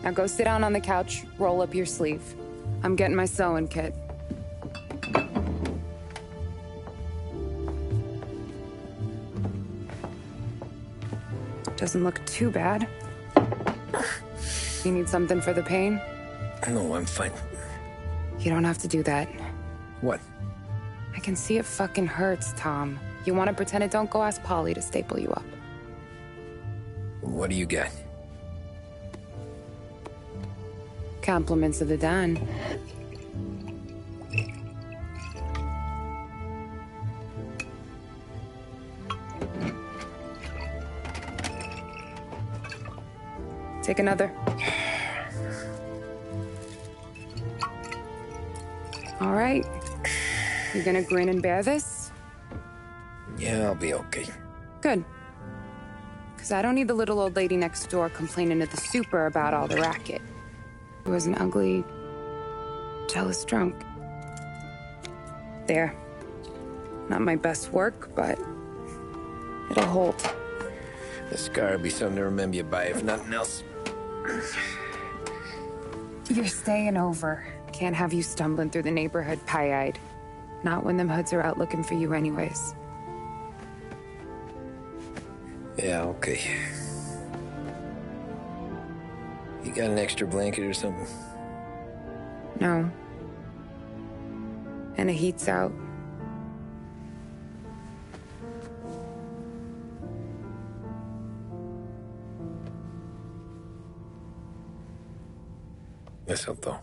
Now go sit down on the couch, roll up your sleeve. I'm getting my sewing kit. Doesn't look too bad. You need something for the pain? No, I'm fine. You don't have to do that. What? I can see it fucking hurts, Tom. You want to pretend it don't go ask Polly to staple you up. What do you got? Compliments of the Don. Take another. All right. You gonna grin and bear this? Yeah, I'll be okay. Good. Because I don't need the little old lady next door complaining to the super about all the racket. It was an ugly, jealous drunk. There. Not my best work, but it'll hold. The scar will be something to remember you by, if nothing else. You're staying over. Can't have you stumbling through the neighborhood pie-eyed. Not when them hoods are out looking for you anyways. Yeah, okay. You got an extra blanket or something? No. And the heat's out. That's up, though.